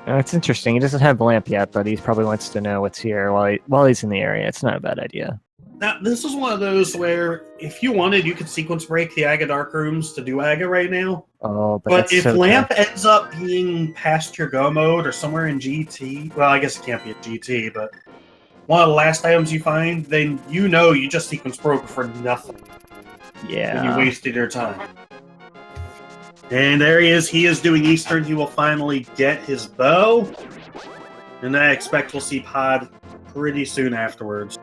It's interesting. He doesn't have the lamp yet, but he probably wants to know what's here while he's in the area. It's not a bad idea. Now, this is one of those where, if you wanted, you could sequence break the Aga Dark Rooms to do Aga right now. Oh, but if so Lamp ends up being past your go mode or somewhere in GT, well, I guess it can't be a GT, but one of the last items you find, then you know you just sequence broke for nothing. Yeah. And you wasted your time. And there he is. He is doing Eastern. He will finally get his bow. And I expect we'll see Pod pretty soon afterwards.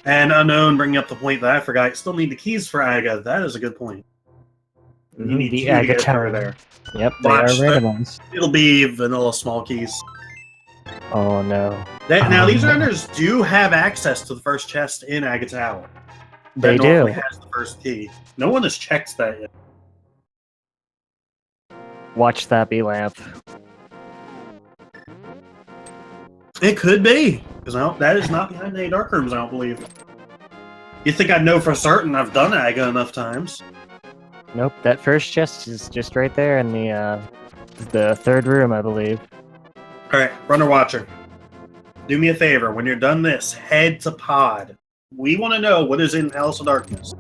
And Unknown bringing up the point that I forgot. You still need the keys for Aga. That is a good point. You need the two to get her there. Yep, they are random ones. It'll be vanilla small keys. Oh no. Now these runners do have access to the first chest in Aga Tower. They that do. normally has the first key. No one has checked that yet. Watch that be Lamp. It could be. Because that is not behind any dark rooms, I don't believe. You think I'd know for certain? I've done Aga enough times. Nope, that first chest is just right there in the third room, I believe. Alright, Runner Watcher. Do me a favor. When you're done this, head to Pod. We want to know what is in Palace of Darkness.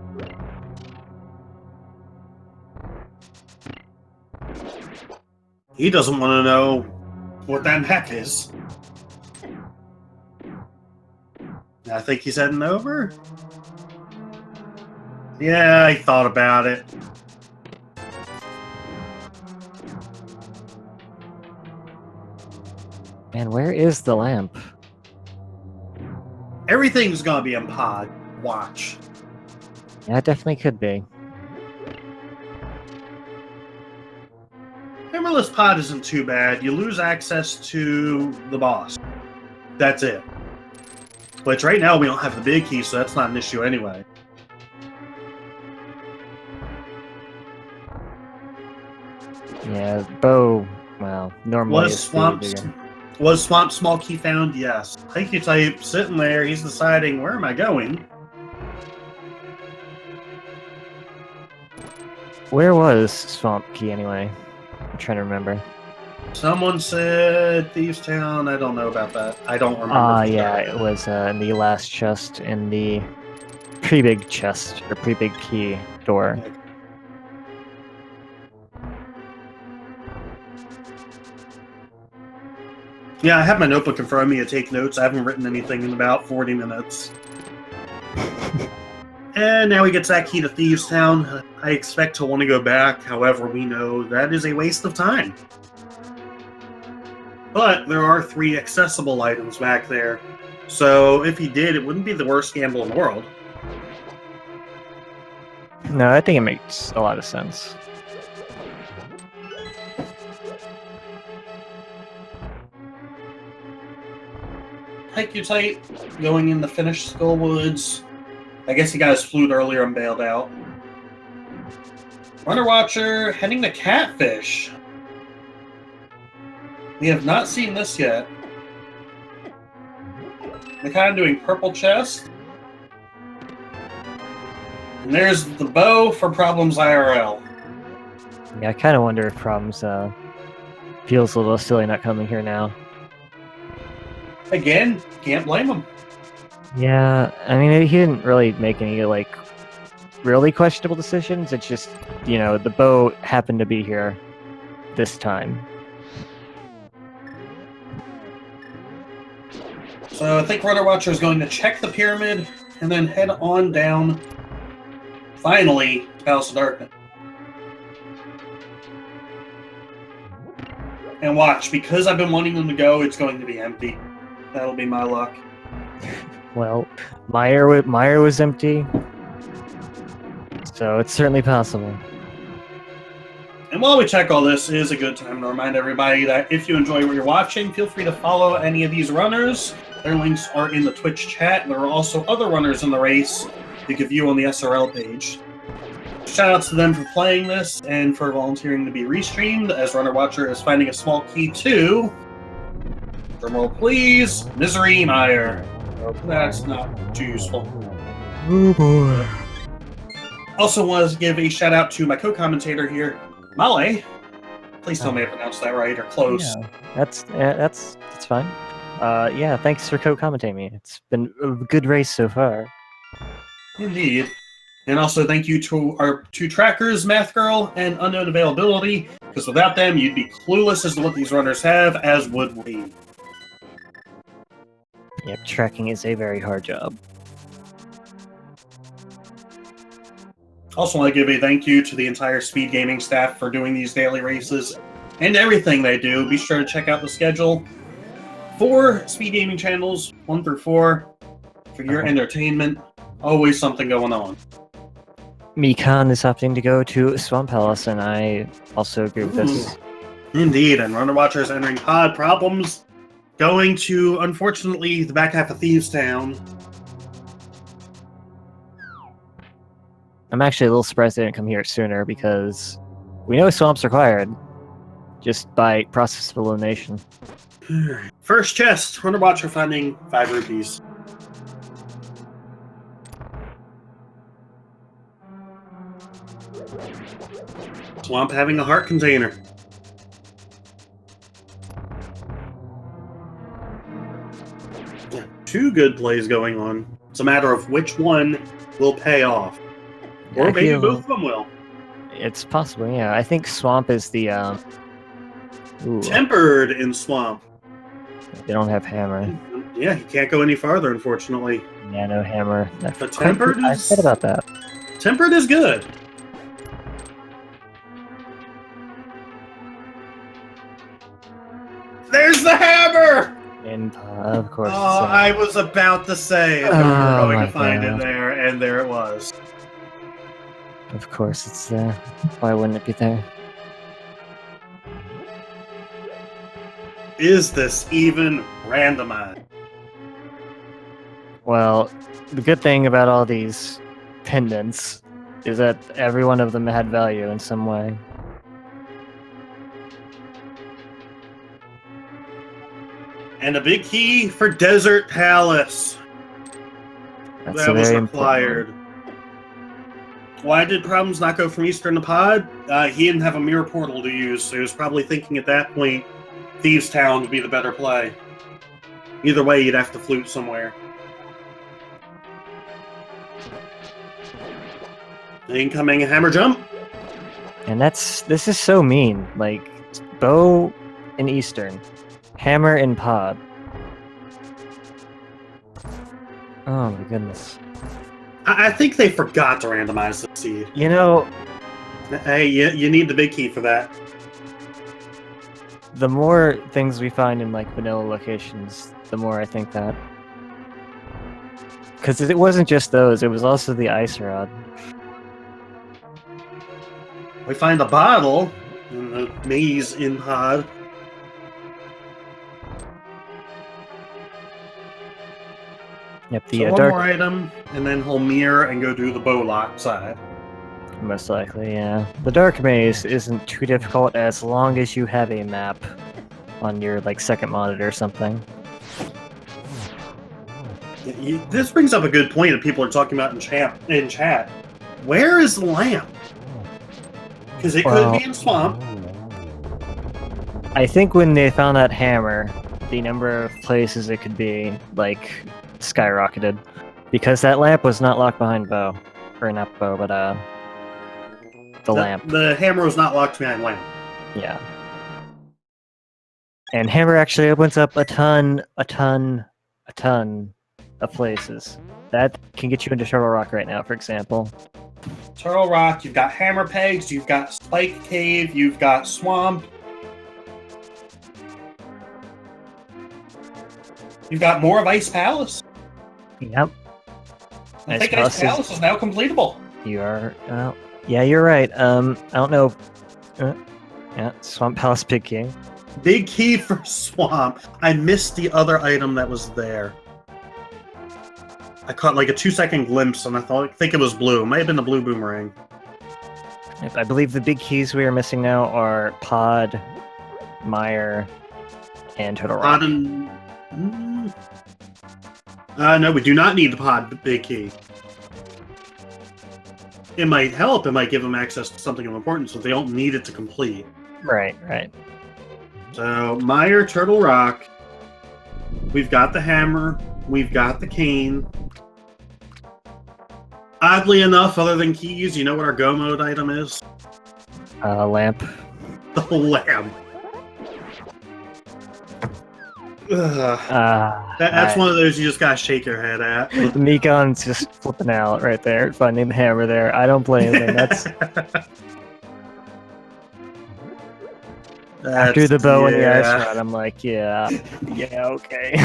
He doesn't want to know what that map is. I think he's heading over. Yeah, he thought about it. Man, where is the lamp? Everything's gonna be in Pod. Watch. Yeah, it definitely could be. Hammerless Pod isn't too bad. You lose access to the boss. That's it. Which right now we don't have the big key, so that's not an issue anyway. Yeah, bow. Well, normally Was Swamp small key found? Yes. Hycutype sitting there. He's deciding, where am I going? Where was Swamp Key anyway? I'm trying to remember. Someone said Thieves Town. I don't know about that. I don't remember. Yeah, it was in the last chest in the pretty big chest, or pretty big key door. Okay. Yeah, I have my notebook in front of me to take notes. I haven't written anything in about 40 minutes. And now he gets that key to Thieves Town. I expect he'll want to go back. However, we know that is a waste of time. But there are 3 accessible items back there. So if he did, it wouldn't be the worst gamble in the world. No, I think it makes a lot of sense. Hycutype going in the finished Skullwoods. I guess he got his flute earlier and bailed out. Runner Watcher heading to Catfish. We have not seen this yet. Mikan doing purple chest. And there's the bow for Problems IRL. Yeah, I kind of wonder if Problems feels a little silly not coming here now. Again, can't blame him. Yeah, I mean, he didn't really make any, really questionable decisions. It's just, the bow happened to be here this time. So I think Runner Watcher is going to check the pyramid and then head on down, finally, to Palace of Darkness. And watch, because I've been wanting them to go, it's going to be empty. That'll be my luck. Well, Meyer was empty, so it's certainly possible. And while we check all this, it is a good time to remind everybody that if you enjoy what you're watching, feel free to follow any of these runners. Their links are in the Twitch chat. There are also other runners in the race you can view on the SRL page. Shoutouts to them for playing this and for volunteering to be restreamed, as Runner Watcher is finding a small key to, drumroll please, Misery Mire. That's not too useful. Oh boy. Also want to give a shout out to my co-commentator here, Male. Please tell me I pronounced that right or close. Yeah, that's fine. Yeah, thanks for co-commentating me. It's been a good race so far. Indeed. And also thank you to our two trackers, Math Girl and Unknown Availability, because without them, you'd be clueless as to what these runners have, as would we. Yep, tracking is a very hard job. Also want to give a thank you to the entire Speed Gaming staff for doing these daily races and everything they do. Be sure to check out the schedule for Speed Gaming channels 1 through 4 for your entertainment. Always something going on. Mikan is opting to go to Swamp Palace, and I also agree with this. Indeed, and runnerwatcher is entering pod problems. Going to, unfortunately, the back half of Thieves Town. I'm actually a little surprised they didn't come here sooner, because we know Swamp's required, just by process of elimination. First chest, runnerwatcher finding 5 rupees. Swamp having a heart container. Yeah, 2 good plays going on. It's a matter of which one will pay off. Or maybe both of them will. It's possible, yeah. I think Swamp is the, Tempered in Swamp. They don't have Hammer. Yeah, he can't go any farther, unfortunately. Yeah, no Hammer. But Tempered is... I said about that. Tempered is good. There's the hammer! And, of course. Oh, I was about to say that we were going to find it there, and there it was. Of course it's there. Why wouldn't it be there? Is this even randomized? Well, the good thing about all these pendants is that every one of them had value in some way. And a big key for Desert Palace. That's that was very required. important. Why did Problems not go from Eastern to Pod? He didn't have a mirror portal to use, so he was probably thinking at that point Thieves Town would be the better play. Either way, you'd have to flute somewhere. Incoming hammer jump. And this is so mean. Like, Bow in Eastern, Hammer in Pod. Oh my goodness. I think they forgot to randomize the seed. You know, hey, you need the big key for that. the more things we find in like vanilla locations, the more I think that. Because it wasn't just those, it was also the ice rod. We find a bottle in the maze in Pod. Yep, the So one dark. more item, and then he'll mirror and go do the bow lock side. Most likely, yeah. The dark maze isn't too difficult as long as you have a map on your like second monitor or something. This brings up a good point that people are talking about in chat. Where is the lamp? Because it could be in Swamp. I think when they found that hammer, the number of places it could be like skyrocketed, because that lamp was not locked behind Bow, or not Bow, but the lamp. The hammer was not locked behind lamp. Yeah. And hammer actually opens up a ton of places. That can get you into Turtle Rock right now, for example. Turtle Rock, you've got hammer pegs, you've got Spike Cave, you've got Swamp. You've got more of Ice Palace. Yep. I think Ice Palace is now completable. You are... yeah, you're right. I don't know... yeah, Swamp Palace Big Key. Big key for Swamp. I missed the other item that was there. I caught like a 2-second glimpse and I think it was blue. It might have been the blue boomerang. Yep, I believe the big keys we are missing now are Pod, Meyer, and Turtle Rock. Pod and... no, we do not need the Pod big key. it might help. It might give them access to something of importance, so they don't need it to complete. Right, right. So, Meyer, Turtle Rock. We've got the hammer. We've got the cane. Oddly enough, other than keys, you know what our go mode item is? Lamp. The lamp. That's one of those you just gotta shake your head at. Mikan's just flipping out right there, finding the hammer there. I don't blame him. That's after the bow and the ice rod. I'm like, yeah, okay.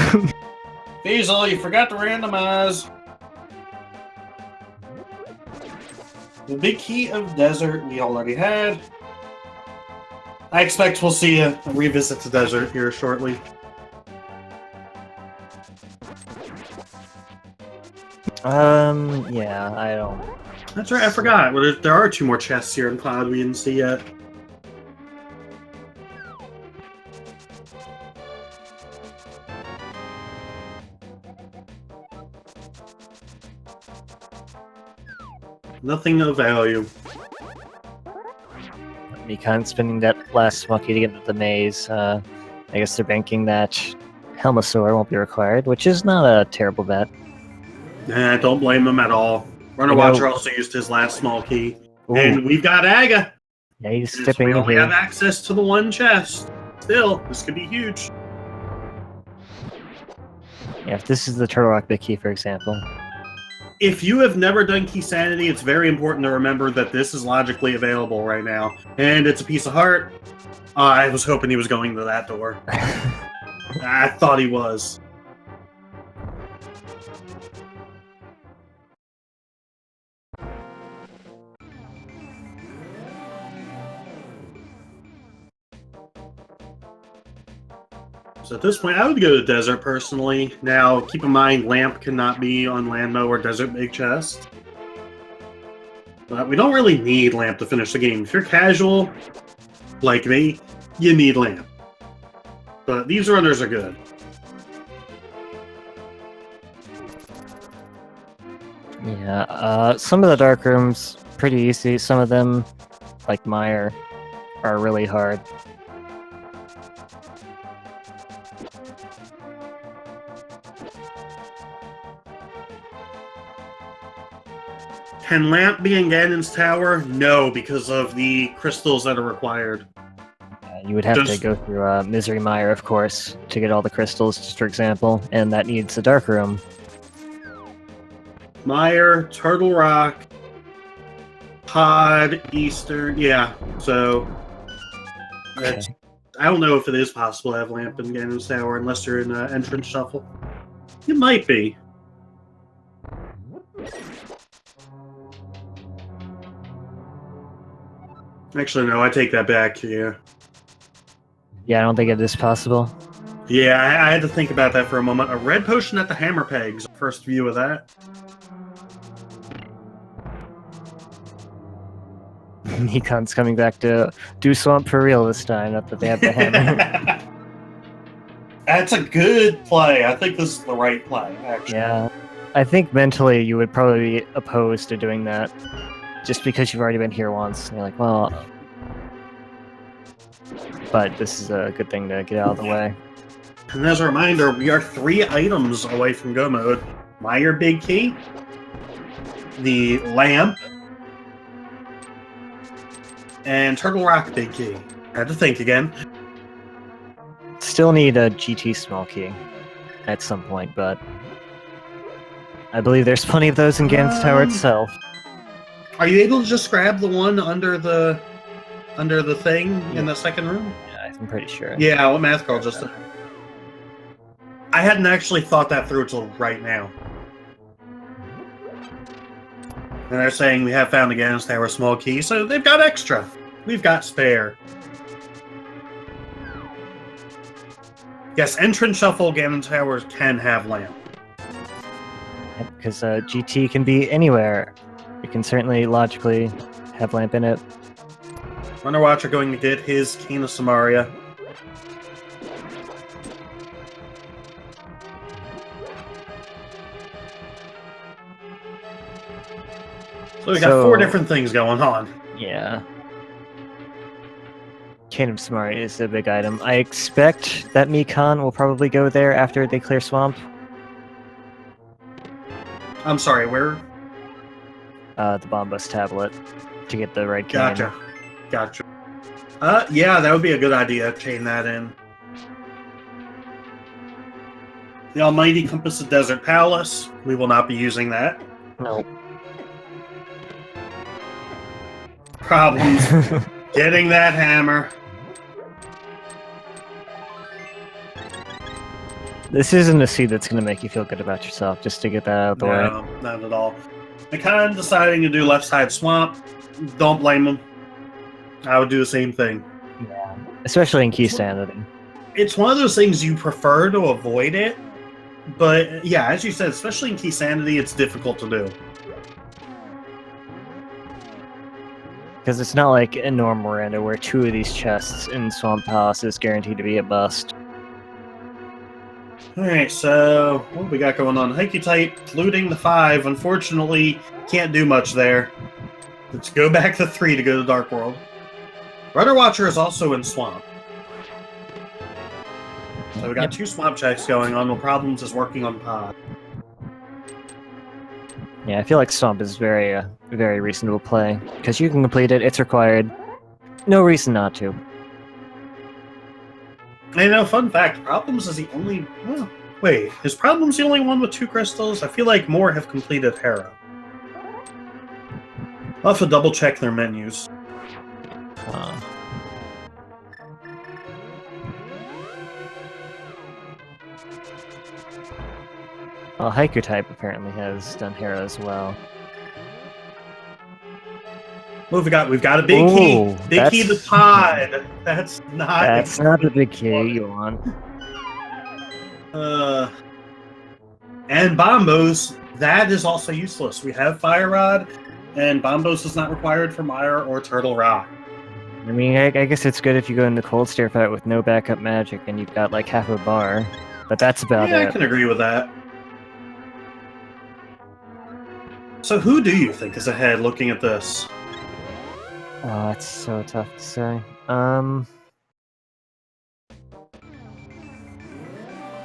Diesel, you forgot to randomize. The big key of desert we already had. I expect we'll see a revisit to desert here shortly. Yeah, I don't. That's right, I forgot. Well, there are 2 more chests here in Cloud we didn't see yet. Nothing of value. Mikan spending that last monkey to get into the maze. I guess they're banking that Helmosaur won't be required, which is not a terrible bet. Nah, don't blame them at all. Runnerwatcher also used his last small key. Ooh. And we've got Aga! Yeah, he's stepping in here. We only have access to the 1 chest. Still, this could be huge. Yeah, if this is the Turtle Rock Big Key, for example. If you have never done Keysanity, it's very important to remember that this is logically available right now. And it's a piece of heart. I was hoping he was going to that door. I thought he was. So at this point, I would go to desert personally. Now, keep in mind, lamp cannot be on Landmo or desert big chest. But we don't really need lamp to finish the game. If you're casual, like me, you need lamp. But these runners are good. Yeah, some of the dark rooms pretty easy. Some of them, like Meyer, are really hard. Can lamp be in Ganon's tower? No, because of the crystals that are required. You would have to go through Misery Mire, of course, to get all the crystals, just for example, and that needs a dark room. Mire, Turtle Rock, Pod, Eastern, yeah. So I don't know if it is possible to have lamp in Ganon's tower unless you're in entrance shuffle. It might be. Actually, no, I take that back, yeah. Yeah, I don't think it is possible. Yeah, I had to think about that for a moment. A red potion at the hammer pegs, first view of that. Mikan's coming back to do Swamp for real this time, not that they have the hammer. That's a good play. I think this is the right play, actually. Yeah. I think mentally you would probably be opposed to doing that. Just because you've already been here once, and you're like, well... But this is a good thing to get out of the way. And as a reminder, we are 3 items away from go mode. Meyer Big Key, the lamp, and Turtle Rock Big Key. Had to think again. Still need a GT small key at some point, but I believe there's plenty of those in Ganon's Tower itself. Are you able to just grab the one under the thing in the second room? Yeah, I'm pretty sure. Yeah, what math girl just did. I hadn't actually thought that through till right now. And they're saying we have found Ganon's Tower small key, so they've got extra. We've got spare. Yes, entrance shuffle Ganon's Towers can have lamp. Because GT can be anywhere. It can certainly logically have lamp in it. Runnerwatcher going to get his Cane of Samaria. So So we got 4 different things going on. Yeah. Kingdom Smart is a big item. I expect that Mikan will probably go there after they clear Swamp. I'm sorry, where? The Bombus tablet to get the red cane. Gotcha. Yeah, that would be a good idea. Chain that in. The Almighty Compass of Desert Palace. We will not be using that. Nope. Problems. Getting that hammer. This isn't a seed that's going to make you feel good about yourself, just to get that out of the way. No, not at all. Mikan deciding to do left side swamp. Don't blame him. I would do the same thing. Yeah. Especially in Keysanity. It's one of those things you prefer to avoid it, but yeah, as you said, especially in Keysanity, it's difficult to do. Because it's not like a normal Miranda where 2 of these chests in Swamp Palace is guaranteed to be a bust. Alright, so what do we got going on? Hycutype, looting the 5. Unfortunately, can't do much there. Let's go back to 3 to go to Dark World. Runnerwatcher is also in Swamp. So we got 2 Swamp checks going on, while Problems is working on Pod. Yeah, I feel like Swamp is very reasonable play. Because you can complete it, it's required. No reason not to. And fun fact, Problems is the only... Well, wait, is Problems the only one with 2 crystals? I feel like more have completed Hera. I'll have to double check their menus. Well, hycutype apparently has done Hera as well. What have we got? We've got a big key. Big key to Pod. That's not the big key you want. And Bombos, that is also useless. We have Fire Rod, and Bombos is not required for Mire or Turtle Rock. I mean, I guess it's good if you go into Cold Stare fight with no backup magic and you've got like half a bar. But that's about it. Yeah, I can agree with that. So who do you think is ahead looking at this? Oh, it's so tough to say. This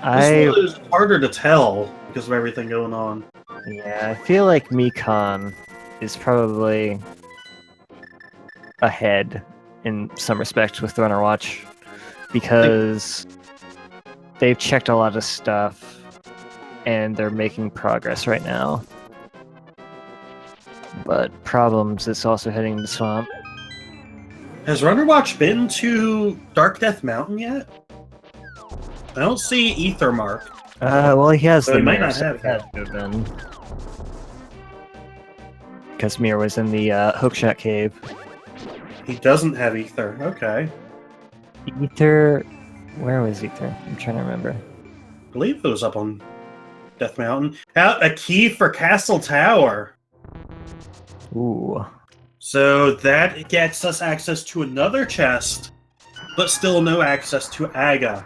one is harder to tell because of everything going on. Yeah, I feel like Mikan is probably ahead in some respects with Runnerwatch because they've checked a lot of stuff and they're making progress right now. But Problems is also heading to Swamp. Has Runnerwatch been to Dark Death Mountain yet? I don't see Ether Mark. Well, he has so the he might mirror, not have that. Because Mir was in the Hookshot Cave. He doesn't have Ether. Okay. Ether... Where was Ether? I'm trying to remember. I believe it was up on Death Mountain. A key for Castle Tower. Ooh. So that gets us access to another chest, but still no access to Aga.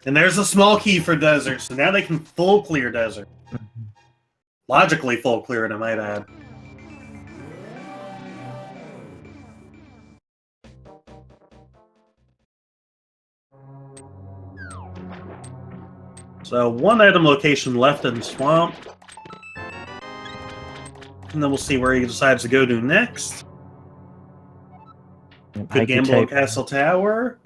And there's a small key for Desert, so now they can full clear Desert. Logically full clear it, I might add. So 1 item location left in Swamp. And then we'll see where he decides to go to next. Could gamble at Castle Tower.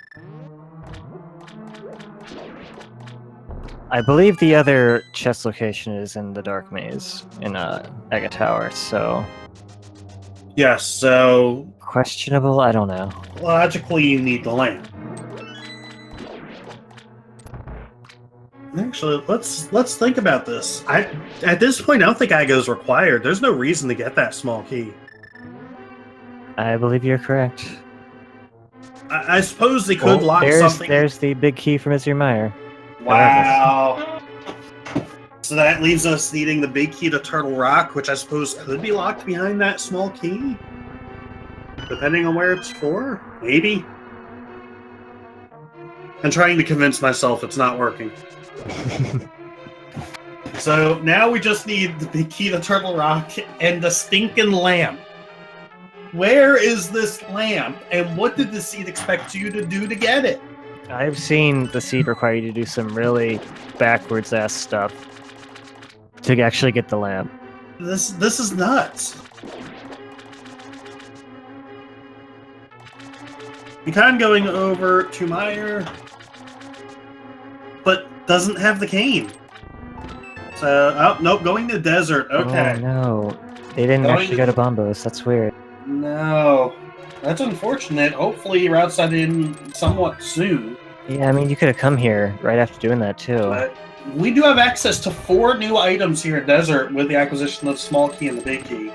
I believe the other chest location is in the Dark Maze in Aga Tower, so... Yes, so... Questionable? I don't know. Logically, you need the lamp. Actually, let's think about this. At this point, I don't think Aga is required. There's no reason to get that small key. I believe you're correct. I suppose they could lock something. There's the big key from Mr. Meyer. Wow. So that leaves us needing the big key to Turtle Rock, which I suppose could be locked behind that small key. Depending on where it's for. Maybe. I'm trying to convince myself it's not working. So now we just need the big key to Turtle Rock and the stinking lamp. Where is this lamp, and what did the seed expect you to do to get it? I've seen the seed require you to do some really backwards ass stuff to actually get the lamp. This is nuts. Mikan going over to Meyer, but doesn't have the cane. So, oh, nope, going to desert. Okay. Oh, no. They didn't actually go to Bombos. That's weird. No. That's unfortunate. Hopefully you're outside in somewhat soon. Yeah, I mean, you could have come here right after doing that, too. But we do have access to 4 new items here at Desert with the acquisition of the small key and the big key.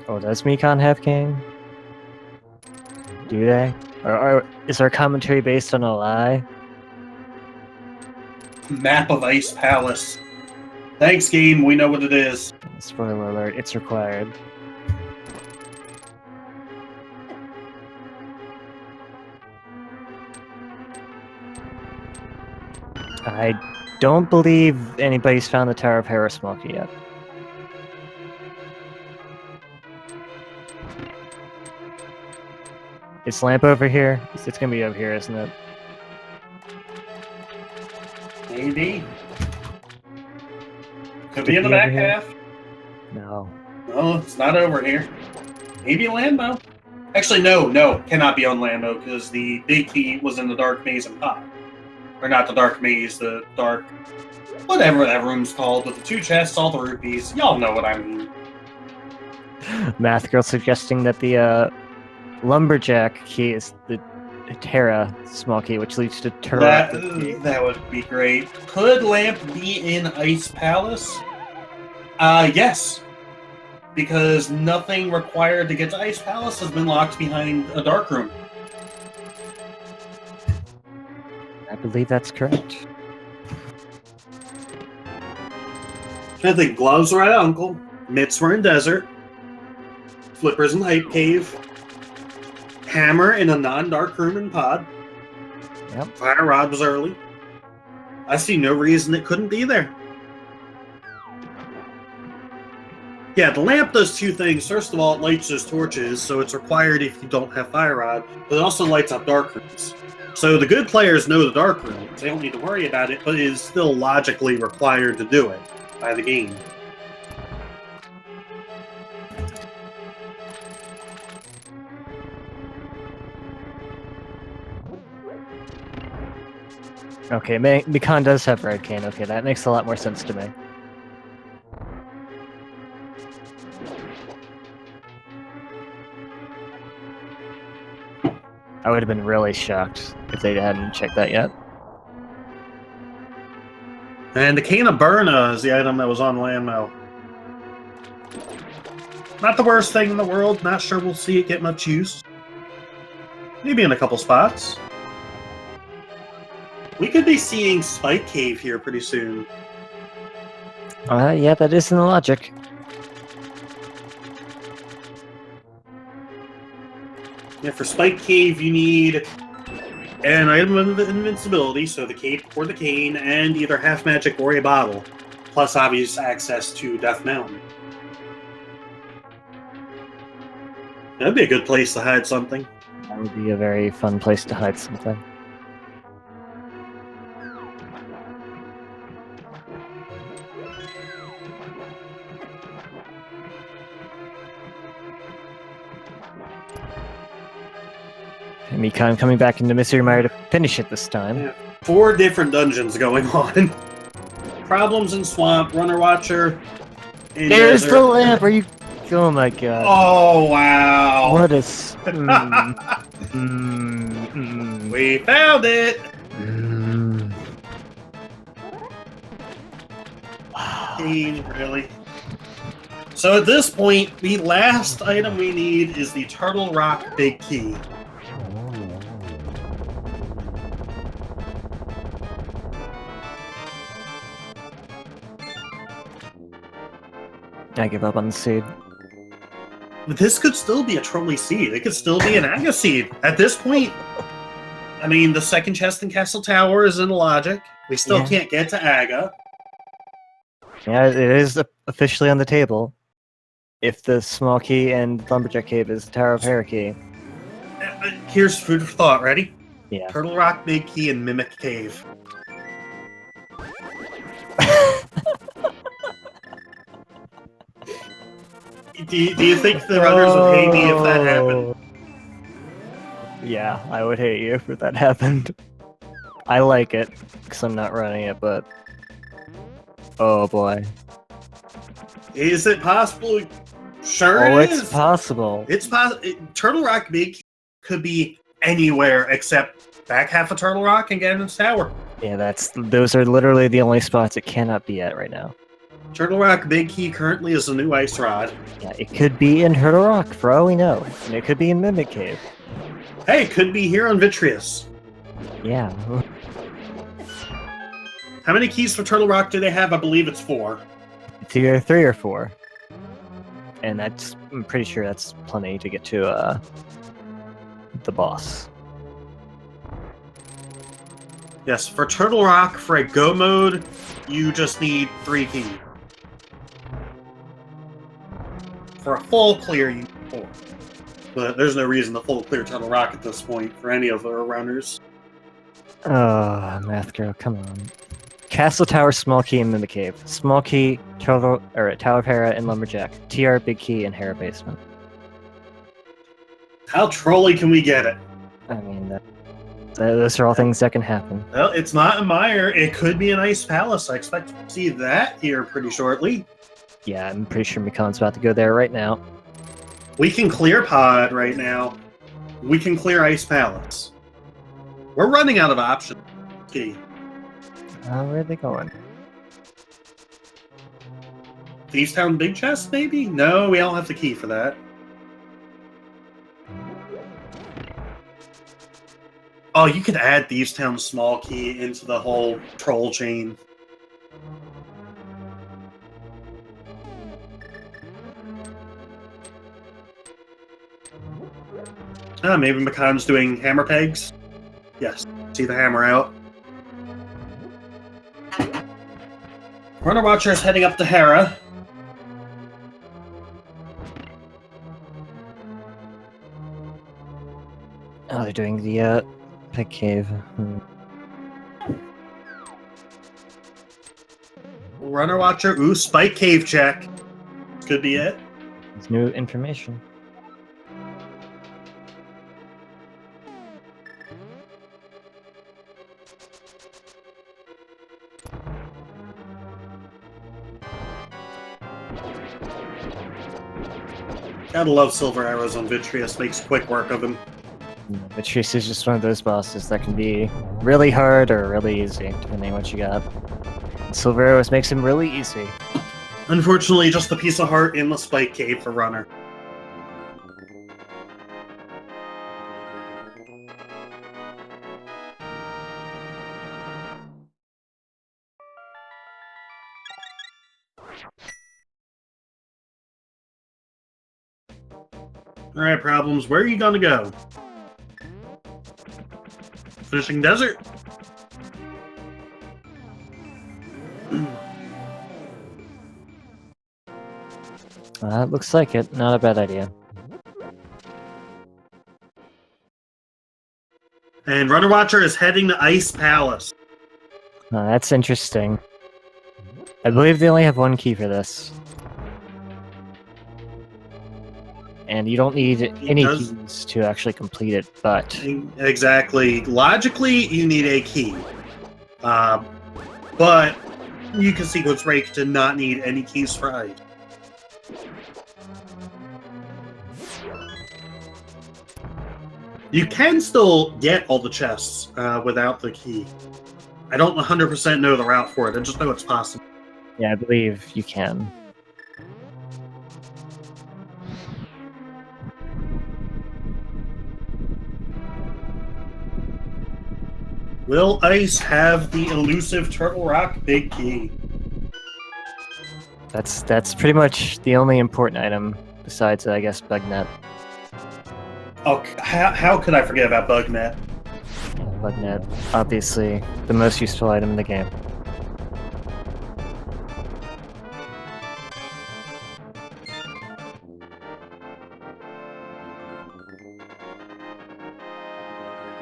Oh, does Mikan have cane? Do they? Or is our commentary based on a lie? Map of Ice Palace. Thanks, game. We know what it is. Spoiler alert, it's required. I don't believe anybody's found the Tower of Harrismalki yet. Is lamp over here? It's gonna be over here, isn't it? Maybe. Could be in the back half. No. No, it's not over here. Maybe Lambo. Actually, no. Cannot be on Lambo because the big key was in the dark maze and pod. Or not the dark maze, the dark... whatever that room's called, with the 2 chests, all the rupees. Y'all know what I mean. Math girl suggesting that the lumberjack key is the Terra small key, which leads to Terra. That would be great. Could Lamp be in Ice Palace? Yes. Because nothing required to get to Ice Palace has been locked behind a dark room. I believe that's correct. I think gloves were at Uncle, mitts were in Desert, flippers in Hype Cave, hammer in a non-dark room in Pod. Yep. Fire rod was early. I see no reason it couldn't be there. Yeah, the lamp does 2 things. First of all, it lights those torches, so it's required if you don't have fire rod, but it also lights up dark rooms. So the good players know the dark rooms. They don't need to worry about it, but it is still logically required to do it by the game. Okay, Mikan does have red cane. Okay, that makes a lot more sense to me. I would have been really shocked if they hadn't checked that yet. And the Cane of Burna is the item that was on Landmo. Not the worst thing in the world. Not sure we'll see it get much use. Maybe in a couple spots. We could be seeing Spike Cave here pretty soon. Yeah, that is in the logic. Yeah, for Spike Cave, you need an item of invincibility, so the cape or the cane, and either half magic or a bottle, plus obvious access to Death Mountain. That'd be a good place to hide something. That would be a very fun place to hide something. Mikan coming back into Mystery Mire to finish it this time. Yeah. 4 different dungeons going on. Problems in Swamp, Runnerwatcher. There's the lamp! Are you... Oh my god. Oh, wow. What is... We found it! Really? So at this point, the last item we need is the Turtle Rock Big Key. I give up on the seed. This could still be a trolley seed. It could still be an Aga seed. At this point, I mean, the second chest in Castle Tower is in logic. We still can't get to Aga. Yeah, it is officially on the table. If the small key and lumberjack cave is the Tower of Hera key. Here's food for thought. Ready? Yeah. Turtle Rock, Big Key, and Mimic Cave. Do you think the runners would hate me if that happened? Yeah, I would hate you if that happened. I like it, because I'm not running it, but... Oh boy. Is it possible? Sure Oh, it it's is. possible. It's possible. Turtle Rock Big Key could be anywhere except back half of Turtle Rock and Ganon's Tower. Yeah, those are literally the only spots it cannot be at right now. Turtle Rock Big Key currently is a new ice rod. Yeah, it could be in Turtle Rock, for all we know. And it could be in Mimic Cave. Hey, it could be here on Vitreous. Yeah. How many keys for Turtle Rock do they have? I believe it's 4. It's either 3 or 4. And I'm pretty sure that's plenty to get to the boss. Yes, for Turtle Rock, for a go mode, you just need 3 keys. For a full clear, you need 4. But there's no reason to full clear Turtle Rock at this point for any of our runners. Oh, Math Girl, come on. Castle Tower, Small Key, and Mimic Cave. Small Key, Tower of Hera, and Lumberjack. TR, Big Key, and Hera Basement. How trolly can we get it? I mean, those are all things that can happen. Well, it's not a mire. It could be an ice palace. I expect to see that here pretty shortly. Yeah, I'm pretty sure Mikan's about to go there right now. We can clear Pod right now. We can clear Ice Palace. We're running out of options. Okay. Where are they going? Thieves Town Big Chest, maybe? No, we don't have the key for that. Oh, you could add Thieves Town Small Key into the whole troll chain. Maybe Mikan's doing hammer pegs? Yes. See the hammer out. Runner Watcher is heading up to Hera. Oh, they're doing the pig cave. Runner Watcher, ooh, Spike Cave check. Could be it. It's new information. Gotta love Silver Arrows on Vitreous, makes quick work of him. Vitreous is just one of those bosses that can be really hard or really easy, depending on what you got. And Silver Arrows makes him really easy. Unfortunately, just a piece of heart in the Spike Cave for Runner. Alright, Problems, where are you gonna go? Fishing Desert? Looks like it. Not a bad idea. And Runner Watcher is heading to Ice Palace. That's interesting. I believe they only have 1 key for this. And you don't need any keys to actually complete it, but... Exactly. Logically, you need a key. But you can sequence break to not need any keys for ice. You can still get all the chests without the key. I don't 100% know the route for it. I just know it's possible. Yeah, I believe you can. Will Ice have the elusive Turtle Rock Big Key? That's pretty much the only important item, besides, I guess, Bugnet. Oh, how could I forget about Bugnet? Bugnet, obviously, the most useful item in the game.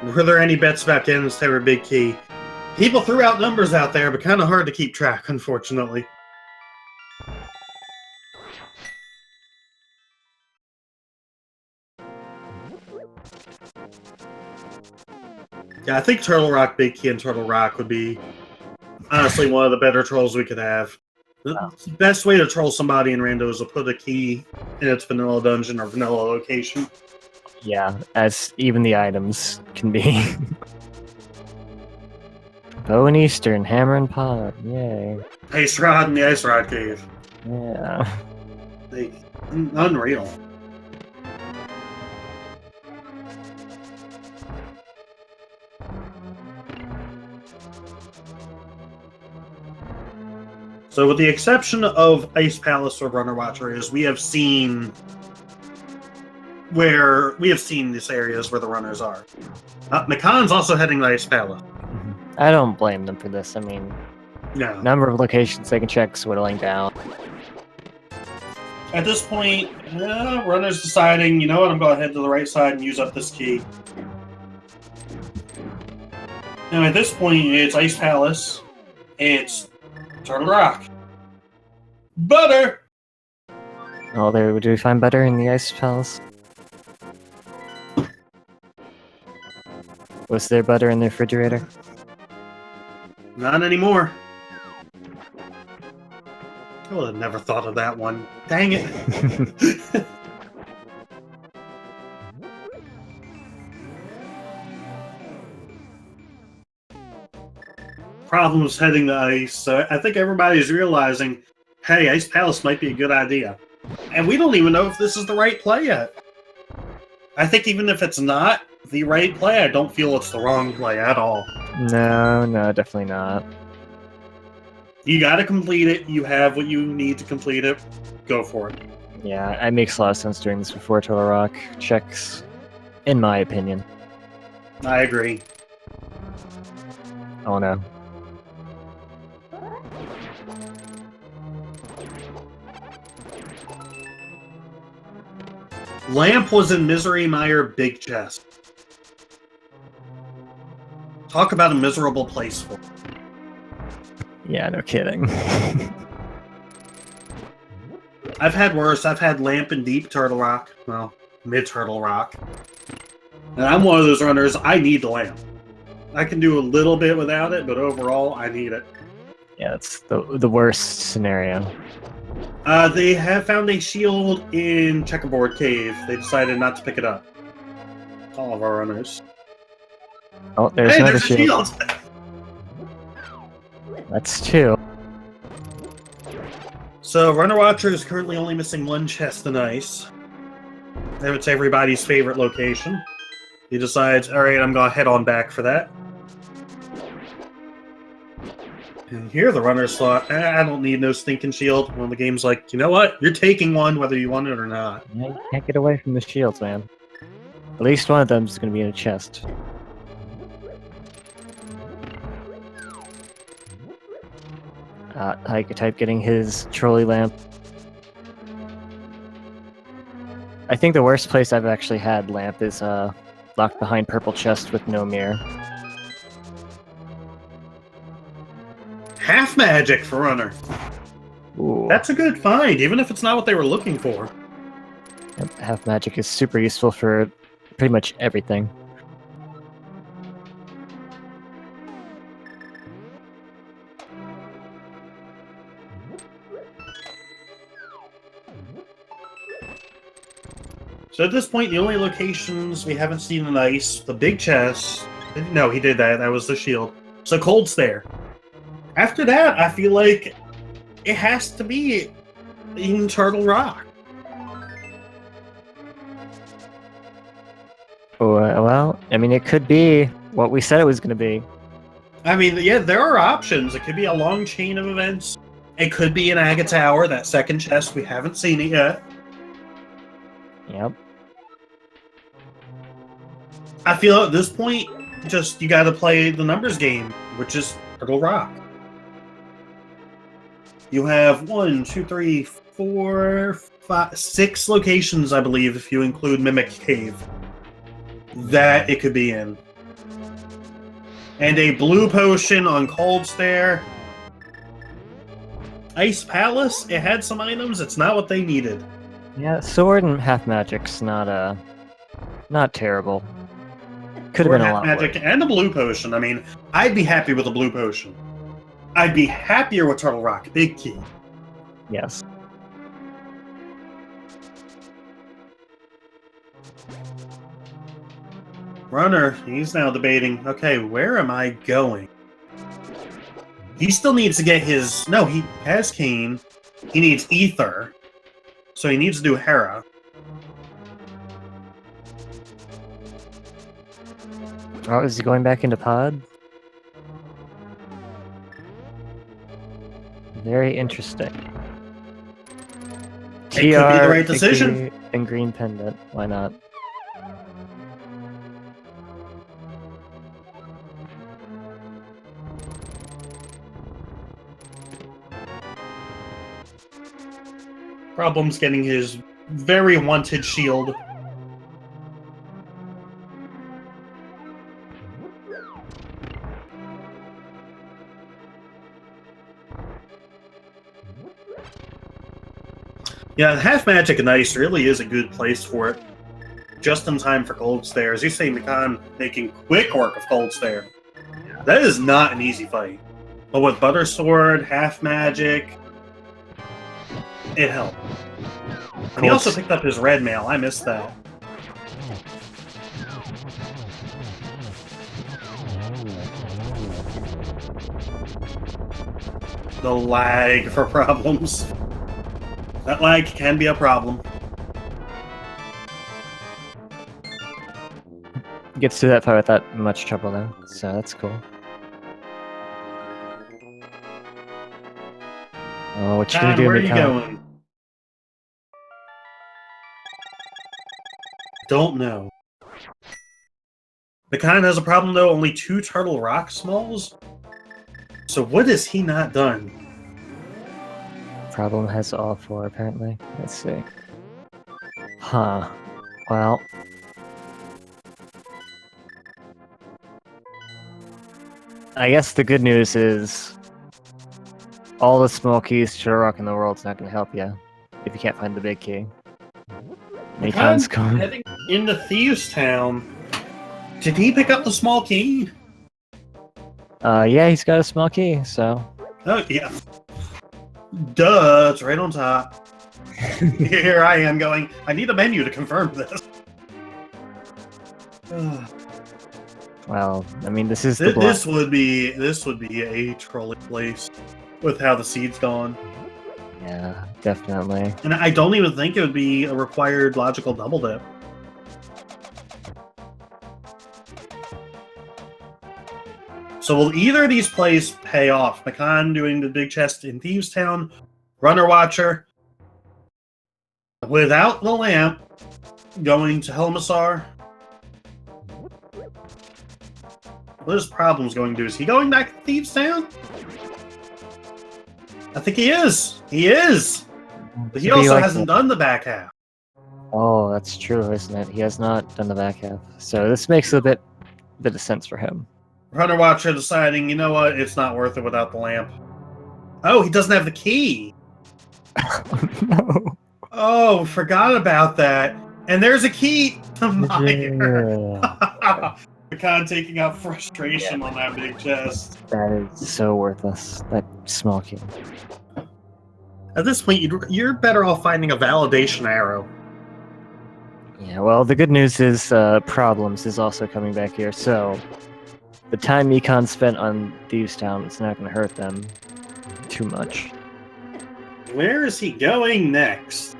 Were there any bets about getting this type of big key? People threw out numbers out there, but kind of hard to keep track, unfortunately. Yeah, I think Turtle Rock, Big Key, and Turtle Rock would be honestly one of the better trolls we could have. The best way to troll somebody in rando is to put a key in its vanilla dungeon or vanilla location. Yeah, as even the items can be. Bow and Eastern, Hammer and Pod, yay. Ice Rod in the Ice Rod Cave. Yeah. Like, unreal. So with the exception of Ice Palace or Runner Watcher, we have seen these areas where the runners are. Mikan's also heading to Ice Palace. I don't blame them for this. I mean, No. number of locations they can check is whittling down. At this point, runner's deciding, you know what, I'm going to head to the right side and use up this key. Now at this point, it's Ice Palace. It's Turtle Rock. Butter! Oh, there, do we find butter in the Ice Palace? Was there butter in the refrigerator? Not anymore. I would have never thought of that one. Dang it. Problems heading to Ice. So I think everybody's realizing, hey, Ice Palace might be a good idea. And we don't even know if this is the right play yet. I think even if it's not the right play, I don't feel it's the wrong play at all. No, definitely not. You gotta complete it. You have what you need to complete it. Go for it. Yeah, it makes a lot of sense doing this before Turtle Rock checks, in my opinion. I agree. Oh no. Lamp was in Misery Mire Big Chest. Talk about a miserable place for. Yeah, no kidding. I've had worse. I've had Lamp and Deep Turtle Rock. Well, Mid Turtle Rock. And I'm one of those runners, I need the Lamp. I can do a little bit without it, but overall, I need it. Yeah, that's the worst scenario. They have found a shield in Checkerboard Cave. They decided not to pick it up. All of our runners. Oh, there's Hey, another there's a shield. shield! That's two. So, Runner Watcher is currently only missing one chest in Ice. It's everybody's favorite location. He decides, alright, I'm going to head on back for that. And here the runners thought, I don't need no stinking shield. Well, the game's like, you know what? You're taking one whether you want it or not. Yeah, you can't get away from the shields, man. At least one of them is going to be in a chest. Hycutype getting his trolley lamp. I think the worst place I've actually had lamp is locked behind purple chest with no mirror. Half magic for runner. Ooh. That's a good find, even if it's not what they were looking for. Yep, half magic is super useful for pretty much everything. So at this point, the only locations we haven't seen in Ice, the big chest. No, he did that. That was the shield. So Cold's there. After that, I feel like it has to be in Turtle Rock. Well, I mean, it could be what we said it was going to be. I mean, yeah, there are options. It could be a long chain of events. It could be an Aga Tower, that second chest. We haven't seen it yet. Yep. I feel at this point, just you got to play the numbers game, which is Turtle Rock. You have 1, 2, 3, 4, 5, 6 locations, I believe, if you include Mimic Cave, that it could be in. And a blue potion on Cold Stare. Ice Palace, it had some items, it's not what they needed. Yeah, sword and half magic's not terrible. Could have been a lot magic worse. and a blue potion. I mean, I'd be happy with a blue potion. I'd be happier with Turtle Rock, big key. Yes. Runner, he's now debating, okay, where am I going? He still needs to get his... No, he has Kane. He needs Ether. So he needs to do Hera. Oh, is he going back into pod? Very interesting. It could be the right TR, decision. and green pendant. Why not? Problem's getting his very wanted shield. Yeah, half magic and ice really is a good place for it. Just in time for Cold Stare. As you say, Mikan making quick work of Cold Stare. That is not an easy fight. But with Butter Sword, half magic, it helped. And he also picked up his red mail. I missed that. The lag for problems. That lag can be a problem. Gets to that fight without much trouble though, so that's cool. Oh, what you gonna do, Where are you Mikan? going? Don't know. Mikan has a problem though, only 2 Turtle Rock Smalls? So what has he not done? Problem has all 4 apparently. Let's see. Huh. Well. I guess the good news is all the small keys to rock in the world's not going to help you if you can't find the big key. Mikan's gone. Heading into Thieves Town. Did he pick up the small key? Yeah, he's got a small key, so. Oh, yeah. Duh, it's right on top. Here I am going, I need a menu to confirm this. Well, I mean, this is this would be a trolley place with how the seed's gone. Yeah, definitely. And I don't even think it would be a required logical double dip. So will either of these plays pay off? Mikan doing the big chest in Thieves Town, Runner Watcher, without the lamp, going to Helmassar. What is Problems going to do? Is he going back to Thieves Town? I think he is. He is. But he also hasn't done the back half. Oh, that's true, isn't it? He has not done the back half. So this makes a bit of sense for him. Runner Watcher deciding, you know what, it's not worth it without the lamp. Oh, he doesn't have the key. No. Oh, forgot about that. And there's a key to Meyer. Mikan taking out frustration on that big chest. That is so worthless. That small key. At this point, you're better off finding a validation arrow. Yeah, well, the good news is Problems is also coming back here, so the time Mikan spent on Thieves Town is not going to hurt them too much. Where is he going next?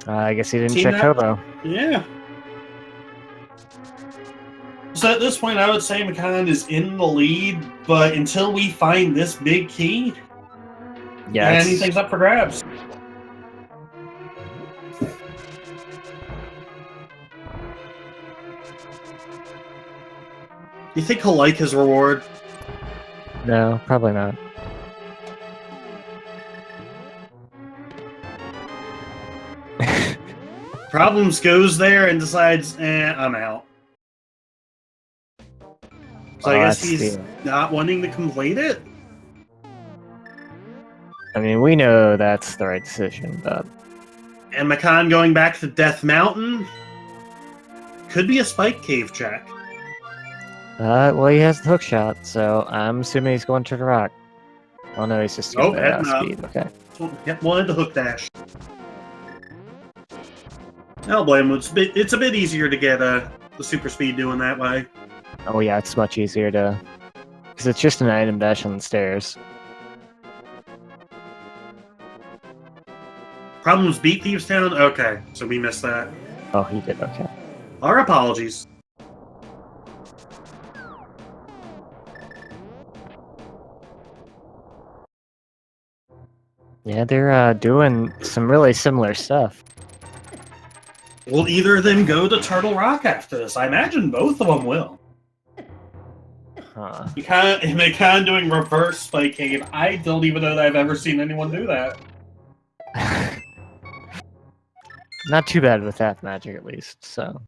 I guess he didn't check Hobo. Yeah. So at this point, I would say Mikan is in the lead, but until we find this big key, yeah, anything's up for grabs. You think he'll like his reward? No, probably not. Problems goes there and decides, I'm out. So I guess that's he's not wanting to complete it? I mean, we know that's the right decision, but... And Mikan going back to Death Mountain? Could be a Spike Cave check. Well, he has the hook shot, so I'm assuming he's going to the rock. Oh no, he's just Oh, getting heading the up. speed, okay. Yep, wanted the hook dash. I don't blame him. It's a bit easier to get the super speed doing that way. Oh yeah, it's much easier to... Because it's just an item dash on the stairs. Problems beat Thieves Town? Okay, so we missed that. Oh, he did, okay. Our apologies. Yeah, they're doing some really similar stuff. Will either of them go to Turtle Rock after this? I imagine both of them will. Huh. Mikan doing reverse Spike Cave. I don't even know that I've ever seen anyone do that. Not too bad with that magic, at least, so...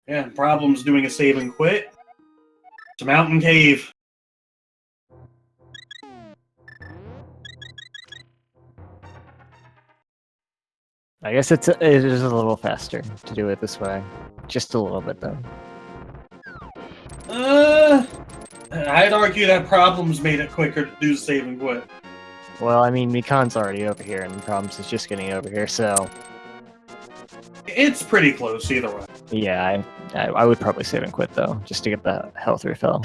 Yeah, Problems doing a save and quit. To Mountain Cave. I guess it is a little faster to do it this way. Just a little bit, though. I'd argue that Problems made it quicker to do save and quit. Well, I mean, Mikan's already over here, and Problems is just getting over here, so... It's pretty close either way. Yeah, I would probably save and quit, though, just to get the health refill.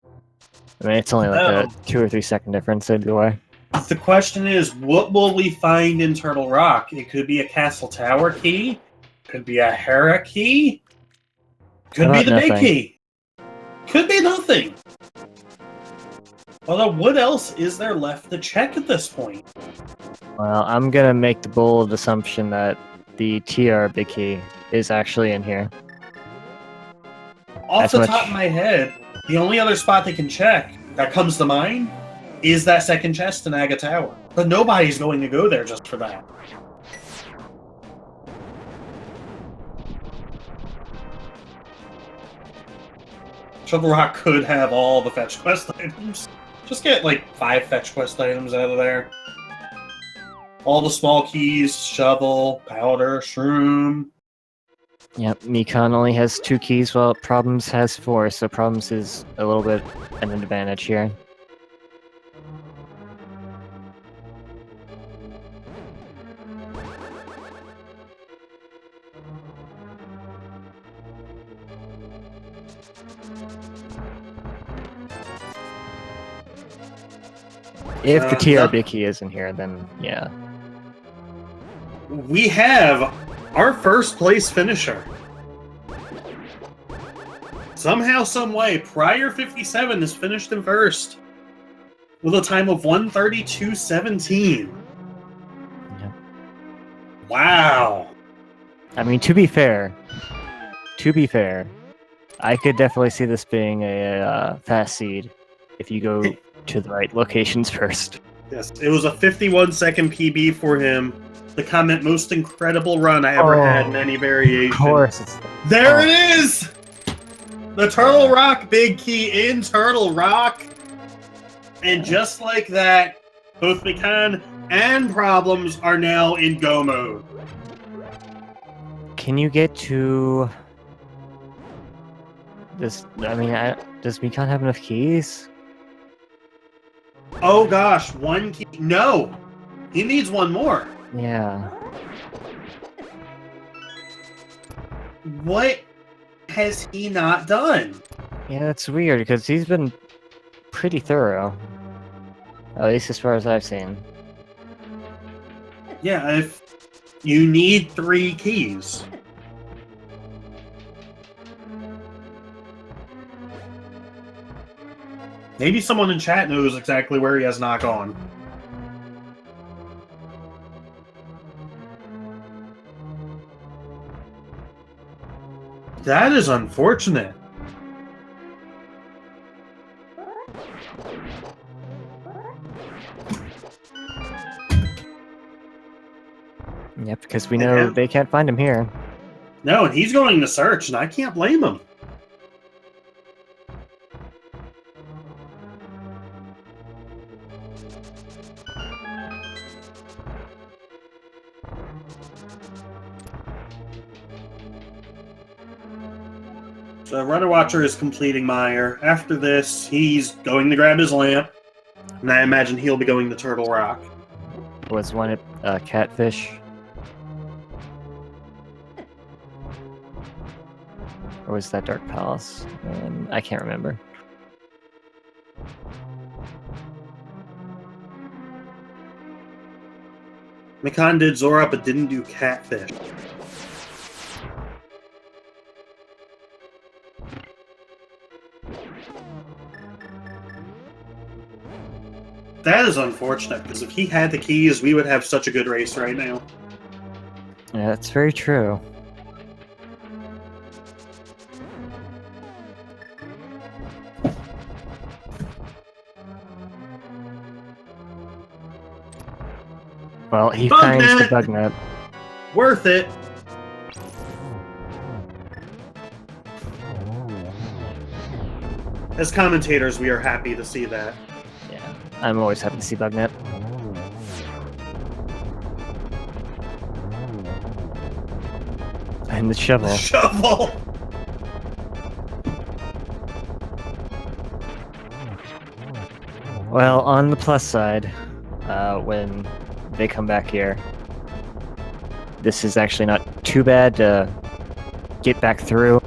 I mean, it's only like a 2 or 3 second difference either way. The question is, what will we find in Turtle Rock? It could be a Castle Tower key. Could be a Hera key. Could be the big key. Could be nothing. Although, what else is there left to check at this point? Well, I'm gonna make the bold assumption that the TR big key is actually in here. Off the top of my head, the only other spot they can check that comes to mind is that second chest in Aga Tower. But nobody's going to go there just for that. Turtle Rock could have all the fetch quest items. Just get like 5 fetch quest items out of there. All the small keys, shovel, powder, shroom. Yep, Mikan only has 2 keys, while Problems has 4, so Problems is a little bit an advantage here. If the TR big key is in here, then yeah. We have our first place finisher. Somehow, someway, Prior 57 is finished in first with a time of 1:32.17. Yep. Wow. I mean, to be fair, I could definitely see this being a fast seed if you go to the right locations first. Yes, it was a 51-second PB for him. The comment, most incredible run I ever had in any variation. Of course. It's... There it is! The Turtle Rock big key in Turtle Rock. And just like that, both Mikan and Problems are now in go mode. Can you get to... Does Mikan have enough keys? Oh gosh, 1 key. No! He needs 1 more. Yeah. What has he not done? Yeah, that's weird, because he's been pretty thorough. At least as far as I've seen. Yeah, if you need 3 keys. Maybe someone in chat knows exactly where he has not gone. That is unfortunate. Yep, because we know they can't find him here. No, and he's going to search, and I can't blame him. So Runner Watcher is completing Mire. After this, he's going to grab his lamp. And I imagine he'll be going to Turtle Rock. Was one catfish? Or was that Dark Palace? I can't remember. Mikan did Zora, but didn't do Catfish. That is unfortunate, because if he had the keys, we would have such a good race right now. Yeah, that's very true. Well, he finds the bug net. Worth it. As commentators, we are happy to see that. Yeah, I'm always happy to see bug net. And the shovel. The shovel! Well, on the plus side, when they come back here, this is actually not too bad to get back through.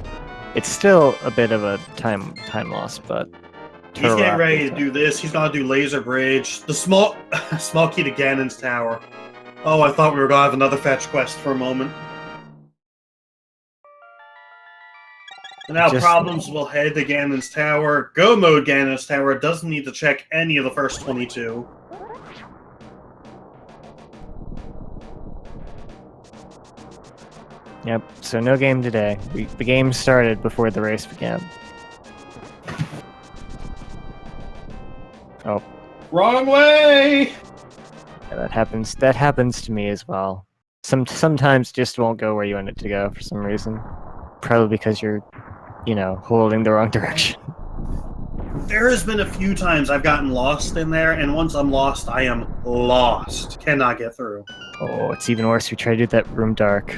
It's still a bit of a time loss, but he's getting ready to do this. He's gonna do Laser Bridge, the small key to Ganon's Tower. Oh, I thought we were gonna have another fetch quest for a moment. And now Problems will head to Ganon's Tower. Go mode Ganon's Tower doesn't need to check any of the first 22. Yep, so no game today. The game started before the race began. Oh. Wrong way! Yeah, that happens to me as well. Sometimes just won't go where you want it to go for some reason. Probably because you're, holding the wrong direction. There has been a few times I've gotten lost in there, and once I'm lost, I am lost. Cannot get through. Oh, it's even worse if you try to do that room dark.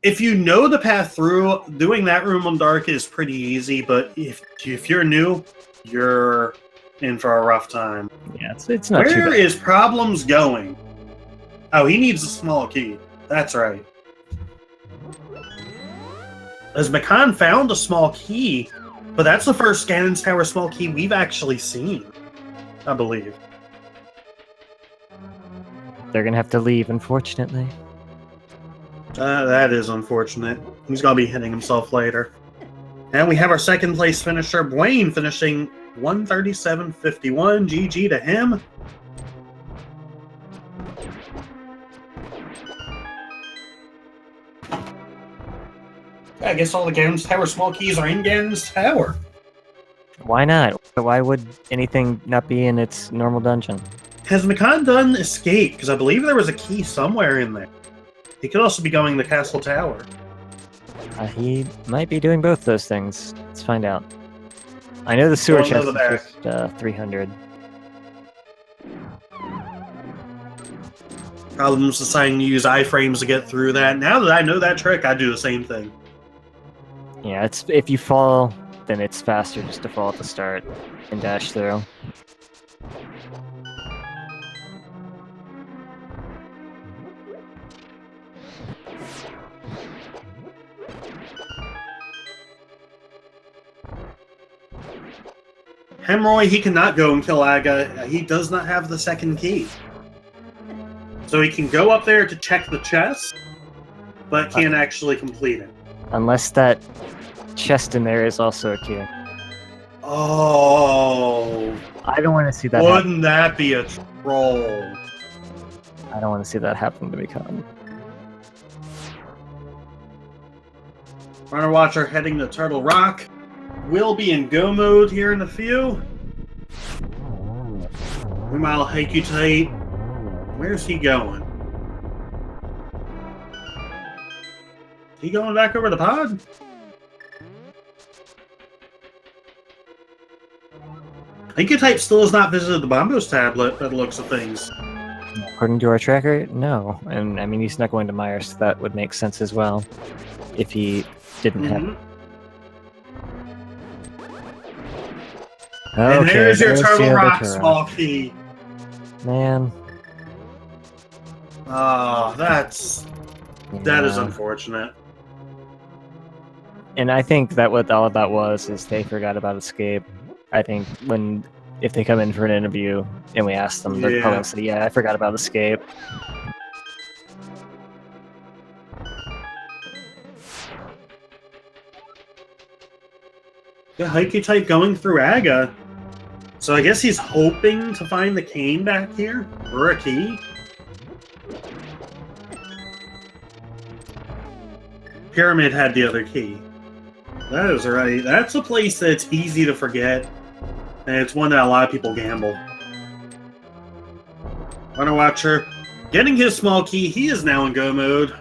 If you know the path through, doing that room on dark is pretty easy, but if you're new, you're in for a rough time. Yeah, it's not too bad. Where is Problems going? Oh, he needs a small key. That's right. As Mikan found a small key, but that's the first Ganon's Tower small key we've actually seen, I believe. They're gonna have to leave, unfortunately. That is unfortunate. He's gonna be hitting himself later. And we have our second place finisher, Blaine, finishing 137.51. GG to him. I guess all the Ganon's Tower small keys are in Ganon's Tower. Why not? Why would anything not be in its normal dungeon? Has Mikan done Escape? Because I believe there was a key somewhere in there. He could also be going to Castle Tower. He might be doing both those things. Let's find out. I know the sewer chest is just 300. Problems deciding to use iframes to get through that. Now that I know that trick, I do the same thing. Yeah, if you fall, then it's faster just to fall at the start and dash through. Hemroy, he cannot go and kill Aga. He does not have the second key. So he can go up there to check the chest, but can't actually complete it. Unless that chest in there is also a key. Oh. I don't want to see that Wouldn't that be a troll? I don't want to see that happen to Mikan. Runner Watcher heading to Turtle Rock. We'll be in go mode here in a few. Meanwhile, hycutype. Where's he going? He going back over the pod? Hycutype still has not visited the Bombos tablet by the looks of things. According to our tracker, no. And I mean, he's not going to Myers, so that would make sense as well. If he didn't happen. And Okay, there's your the Turtle other Rock turtle. small key. Man. Oh, that is Yeah. unfortunate. And I think that what all that was is they forgot about escape. I think if they come in for an interview and we ask them, they're probably gonna say, "Yeah, I forgot about escape." The hycutype going through Aga. So I guess he's hoping to find the cane back here or a key. Pyramid had the other key. That is right. That's a place that's easy to forget. And it's one that a lot of people gamble. Runnerwatcher getting his small key. He is now in go mode.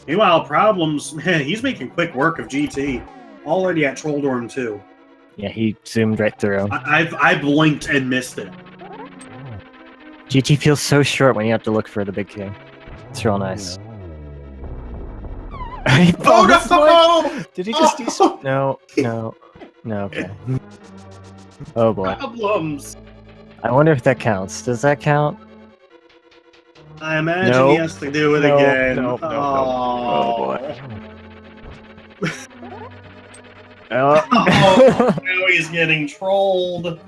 Meanwhile, Problems, man, he's making quick work of GT. Already at Troll Dorm 2. Yeah, he zoomed right through. I blinked and missed it. GT feels so short when you have to look for the big key. It's real nice. Oh no! Did he just do No, okay. Oh boy. Problems. I wonder if that counts. Does that count? I imagine he has to do it again. No. Oh boy. Oh, now he's getting trolled.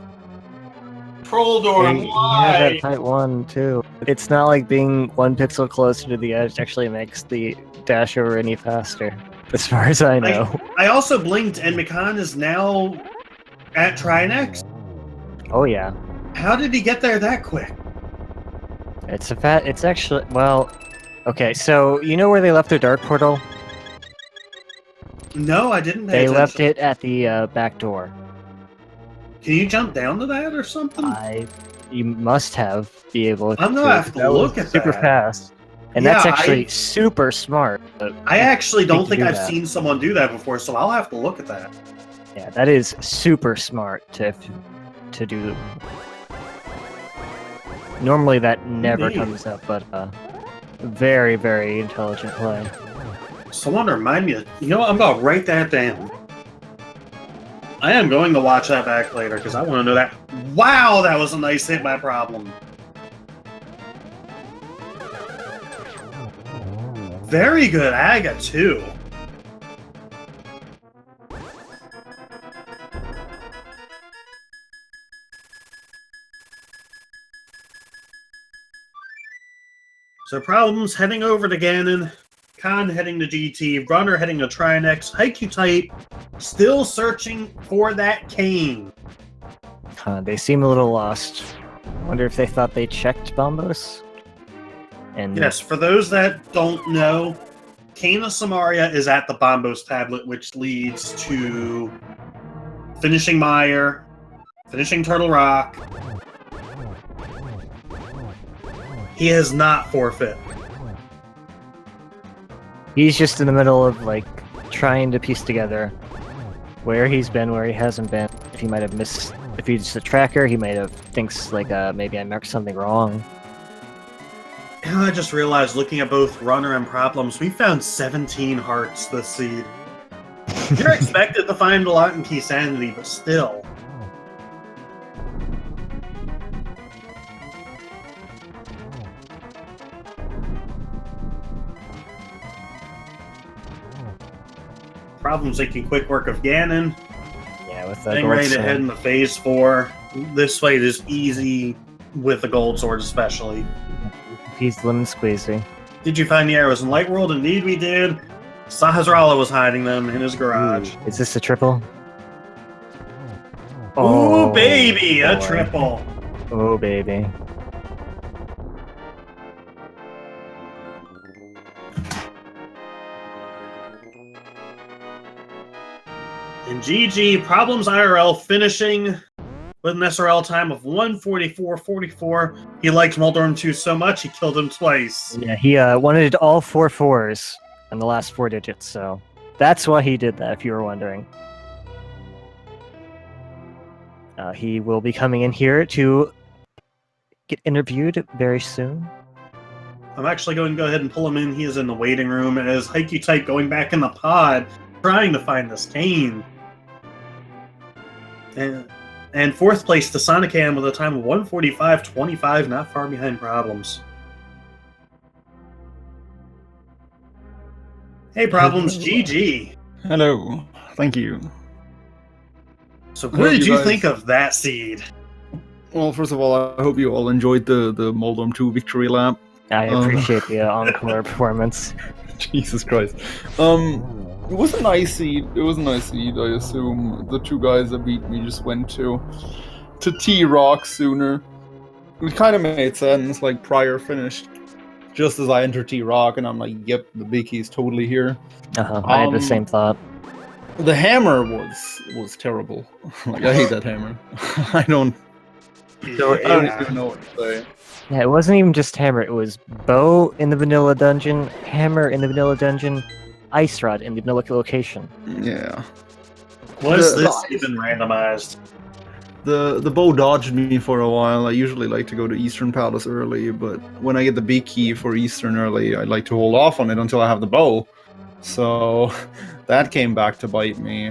Troll Dorm, He why? had that tight one too. It's not like being 1 pixel closer to the edge actually makes the dash over any faster, as far as I know. I also blinked, and Mikan is now at Trinex. Oh yeah. How did he get there that quick? It's actually, well, okay, so you know where they left their dark portal? No, I didn't pay They attention. left it at the back door. Can you jump down to that or something? You must be able to. I'm gonna have to look at super that. fast. And Yeah, that's actually super smart. I actually don't think do I've that. seen someone do that before, so I'll have to look at that. Yeah, that is super smart to do. Normally that never Indeed. comes up, but very, very intelligent play. Someone remind me. You know what? I'm gonna write that down. I am going to watch that back later because I want to know that. Wow, that was a nice hit by Problem. Very good Aga too. So Problems heading over to Ganon, Khan heading to GT, Runner heading to Trinex, hycutype still searching for that cane. They seem a little lost. Wonder if they thought they checked Bombos? And Yes, for those that don't know, Cane of Samaria is at the Bombos tablet, which leads to finishing Mire, finishing Turtle Rock. He has not forfeit. he's just in the middle of like trying to piece together where he's been, where he hasn't been. If he might have missed, if he's a tracker, he might have thinks like maybe I marked something wrong. And I just realized, looking at both Runner and Problems, we found 17 hearts this seed. You're expected to find a lot in Keysanity, but still. Problems making quick work of Ganon. Yeah, with the Getting gold ready to sword. head into Phase 4. This fight is easy with the Gold Sword especially. He's lemon squeezy. Did you find the arrows in Light World? Indeed we did. Sahasrara was hiding them in his garage. Is this a triple? Ooh, baby! A boy. triple. Oh, baby. And GG, Problems IRL finishing with an SRL time of 1:44.44. He liked Moldorm 2 so much, he killed him twice. Yeah, he wanted all 4 4s in the last 4 digits, so that's why he did that, if you were wondering. He will be coming in here to get interviewed very soon. I'm actually going to go ahead and pull him in. He is in the waiting room as hycutype going back in the pod. trying to find this cane. And fourth place to Sonicam with a time of 1:45.25, not far behind Problems. Hey, Problems, GG. Hello, thank you. So what did you think of that seed? Well, first of all, I hope you all enjoyed the Moldom 2 victory lap. I appreciate the encore performance. Jesus Christ. It was a nice seed. It was a nice seed, I assume. The two guys that beat me just went to T-Rock sooner. It kind of made sense, like Pryor finished just as I entered T-Rock, and I'm like, yep, the big key's totally here. I had the same thought. The hammer was terrible. Like, I hate that hammer. I don't even know what to say. Yeah, it wasn't even just hammer. It was bow in the vanilla dungeon, hammer in the vanilla dungeon, ice rod in the vanilla location. Yeah. Was this even randomized? The bow dodged me for a while. I usually like to go to Eastern Palace early, but when I get the big key for Eastern early, I like to hold off on it until I have the bow. So that came back to bite me.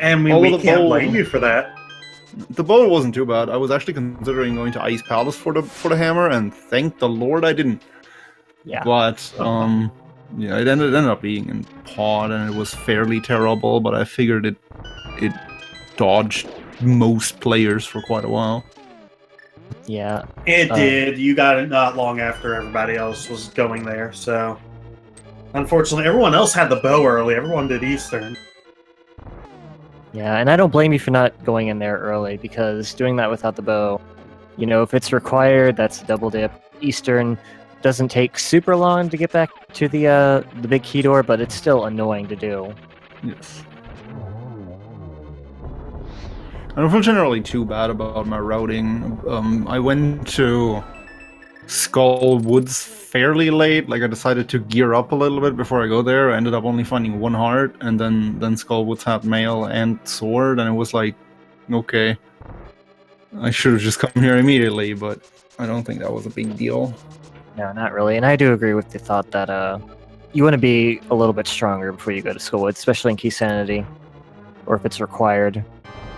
And we can't blame you for that. The bow wasn't too bad. I was actually considering going to Ice Palace for the hammer, and thank the Lord I didn't. Yeah. But yeah, it ended up being in pod, and it was fairly terrible. But I figured it dodged most players for quite a while. Yeah. It did. You got it not long after everybody else was going there, so unfortunately everyone else had the bow early. Everyone did Eastern. Yeah, and I don't blame you for not going in there early, because doing that without the bow, you know, if it's required, that's a double dip. Eastern doesn't take super long to get back to the big key door, but it's still annoying to do. Yes. I don't feel generally too bad about my routing. I went to Skull Woods fairly late. Like, I decided to gear up a little bit before I go there. I ended up only finding one heart, and then Skull Woods had mail and sword, and it was like, okay, I should have just come here immediately, but I don't think that was a big deal. No, not really. And I do agree with the thought that you want to be a little bit stronger before you go to Skullwood, especially in Keysanity, or if it's required.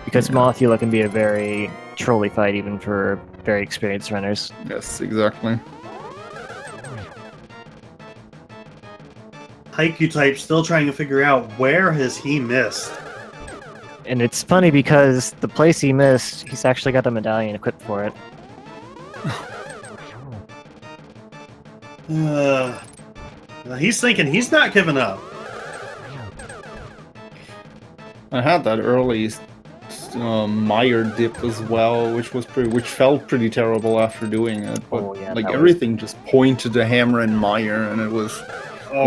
Because Mothula can be a very trolly fight even for very experienced runners. Yes, exactly. Hycutype still trying to figure out where has he missed. And it's funny because the place he missed, he's actually got a medallion equipped for it. He's thinking he's not giving up. I had that early Meyer dip as well, which felt pretty terrible after doing it. But everything just pointed to Hammer and Meyer, and it was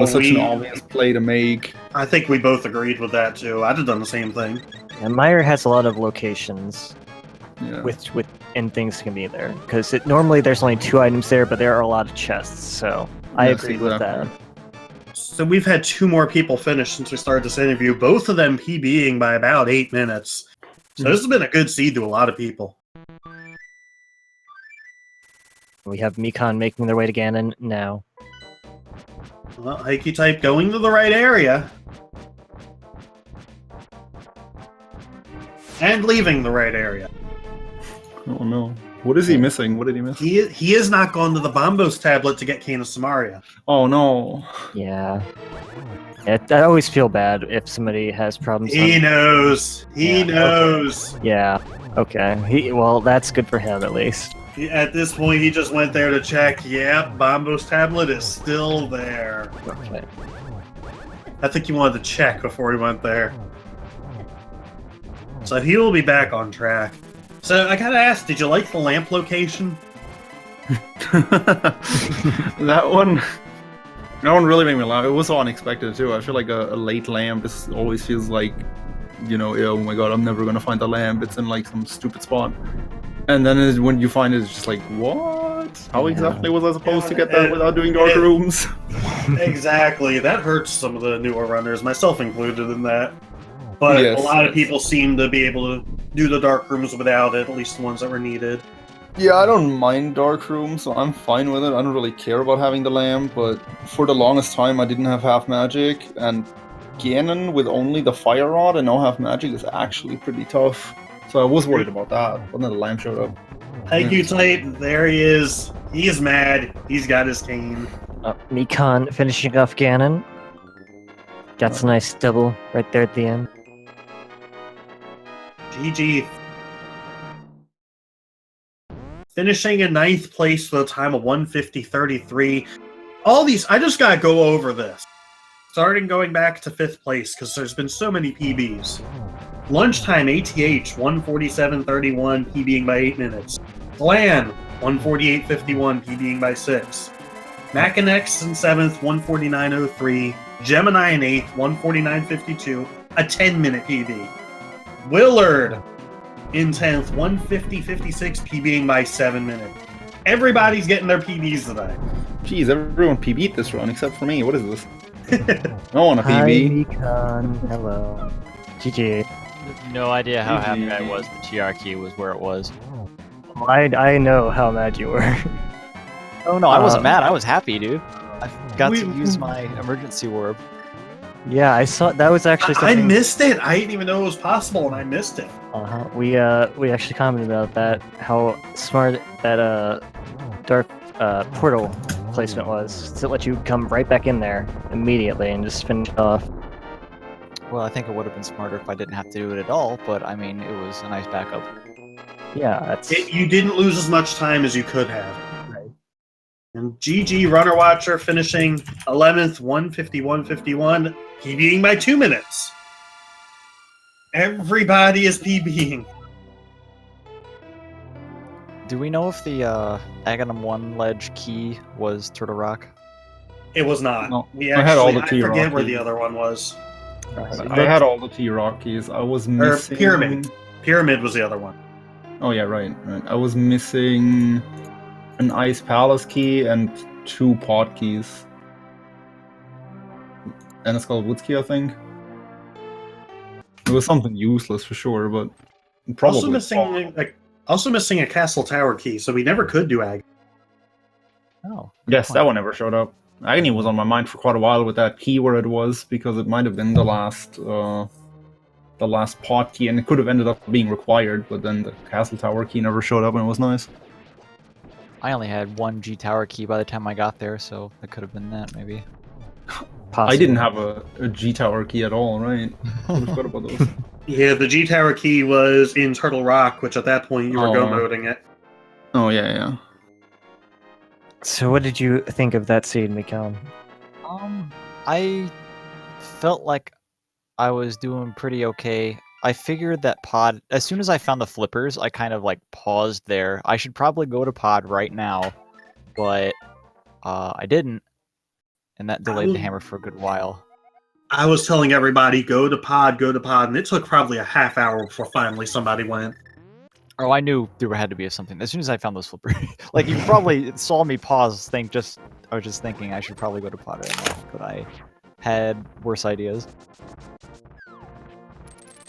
such an obvious play to make. I think we both agreed with that too. I'd have done the same thing. And Meyer has a lot of locations with and things can be there, because normally there's only 2 items there, but there are a lot of chests. So I agreed with that. So we've had 2 more people finish since we started this interview, both of them PBing by about 8 minutes. So this has been a good seed to a lot of people. We have Mikan making their way to Ganon now. Well, Hycutype going to the right area. And leaving the right area. Oh no. What is he missing? What did he miss? He has not gone to the Bombos tablet to get Cane of Samaria. Oh no. Yeah. I always feel bad if somebody has problems. He knows. He knows. Okay. Yeah. Okay. Well, that's good for him at least. At this point, he just went there to check. Yep, Bombos tablet is still there. Okay. I think he wanted to check before he went there. So he will be back on track. So I gotta ask, did you like the lamp location? That one really made me laugh. It was so unexpected too. I feel like a late lamp always feels like, you know, oh my god, I'm never gonna find the lamp. It's in like some stupid spot. And then when you find it, it's just like, what? How exactly was I supposed to get that without doing dark rooms? Exactly. That hurts some of the newer runners, myself included in that. But a lot of people seem to be able to do the dark rooms without it, at least the ones that were needed. Yeah, I don't mind dark rooms, so I'm fine with it. I don't really care about having the lamp, but for the longest time I didn't have half magic, and Ganon with only the fire rod and no half magic is actually pretty tough. So I was worried about that, but then the lamb showed up. Hycutype, there he is. He is mad. He's got his cane. Mikan finishing off Ganon. Got a nice double right there at the end. GG. Finishing in 9th place for the time of 1:50:33. All these, I just gotta go over this. Starting going back to 5th place, because there's been so many PBs. Lunchtime, ATH, 1:47:31, PBing by 8 minutes. Glan, 1:48:51, PBing by 6. Macanex in 7th, 1:49:03. Gemini in 8th, 1:49:52, a 10-minute PB. Willard in 10th, 1:50:56, PBing by 7 minutes. Everybody's getting their PBs today. Jeez, everyone PB'd this run except for me. What is this? I want a Hi, PB. Mikan. Hello. GG. No idea how happy I was the TR key was where it was. I know how mad you were. Oh no, I wasn't mad. I was happy, dude. I got to use my emergency orb. Yeah, I saw that was actually I something. missed it. I didn't even know it was possible, and I missed it. We actually commented about that. How smart that dark portal placement was to let you come right back in there immediately and just finish it off. Well, I think it would have been smarter if I didn't have to do it at all, but I mean, it was a nice backup. Yeah, that's You didn't lose as much time as you could have. right. And GG runnerwatcher finishing 11th, 1:51:51, PBing by 2 minutes. Everybody is PBing. Do we know if the Aghanim 1 ledge key was Turtle Rock? It was not. No, We I had all the I T-Rock forget where keys. the other one was. I had all the T-Rock keys. I was Or missing... Pyramid. Pyramid was the other one. Oh yeah, right. I was missing an Ice Palace key and 2 pod keys. And a Skull Woods key, I think. It was something useless for sure, but probably... Also missing a Castle Tower key, so we never could do Ag. Oh. Yes, that one never showed up. Agony was on my mind for quite a while with that key where it was, because it might have been the last pod key, and it could have ended up being required, but then the Castle Tower key never showed up, and it was nice. I only had 1 G Tower key by the time I got there, so it could have been that, maybe. I didn't have a G Tower key at all, right? I forgot about those. Yeah, the G Tower key was in Turtle Rock, which at that point you were go moding it. Oh, yeah. So what did you think of that scene, Mikan? I felt like I was doing pretty okay. I figured that pod, as soon as I found the flippers, I kind of like paused there. I should probably go to pod right now, but I didn't, and that delayed the hammer for a good while. I was telling everybody, go to pod, and it took probably a half hour before finally somebody went. Oh, I knew there had to be something. As soon as I found those flippers, like you probably saw me pause, I was just thinking I should probably go to pod right now, but I had worse ideas.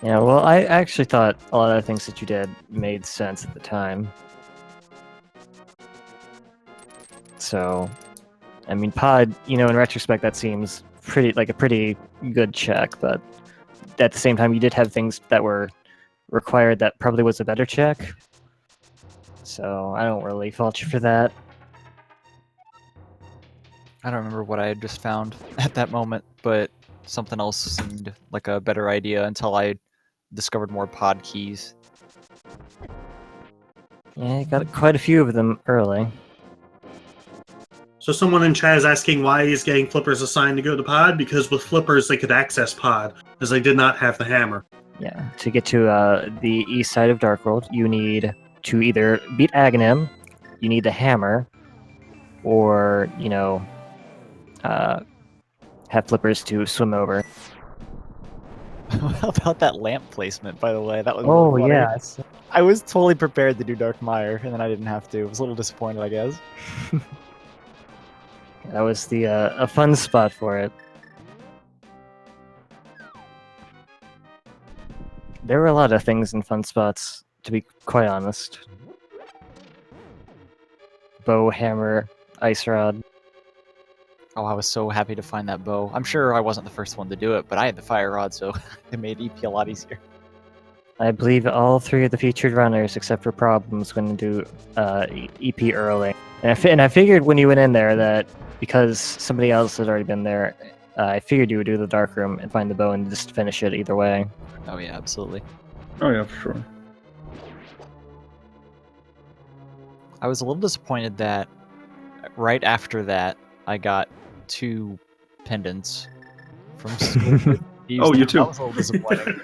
Yeah, well, I actually thought a lot of the things that you did made sense at the time. So, I mean, pod, in retrospect, that seems a pretty good check, but at the same time, you did have things that were required that probably was a better check. So, I don't really fault you for that. I don't remember what I had just found at that moment, but something else seemed like a better idea until I discovered more pod keys. Yeah, you got quite a few of them early. So someone in chat is asking why he's getting flippers assigned to go to pod, because with flippers they could access pod, as they did not have the hammer. Yeah, to get to the east side of Darkworld, you need to either beat Aghanim, you need the hammer, or, have flippers to swim over. How about that lamp placement, by the way? That was Oh, really funny. yeah. I was totally prepared to do Dark Mire, and then I didn't have to. I was a little disappointed, I guess. That was the a fun spot for it. There were a lot of things in fun spots, to be quite honest. Bow, hammer, ice rod. Oh, I was so happy to find that bow. I'm sure I wasn't the first one to do it, but I had the fire rod, so it made EP a lot easier. I believe all 3 of the featured runners, except for Problems, going to do EP early. And I figured when you went in there that because somebody else had already been there, I figured you would do the dark room and find the bow and just finish it either way. Oh yeah, absolutely. Oh yeah, for sure. I was a little disappointed that right after that, I got 2 pendants from school. Oh, you too. That was a little disappointing.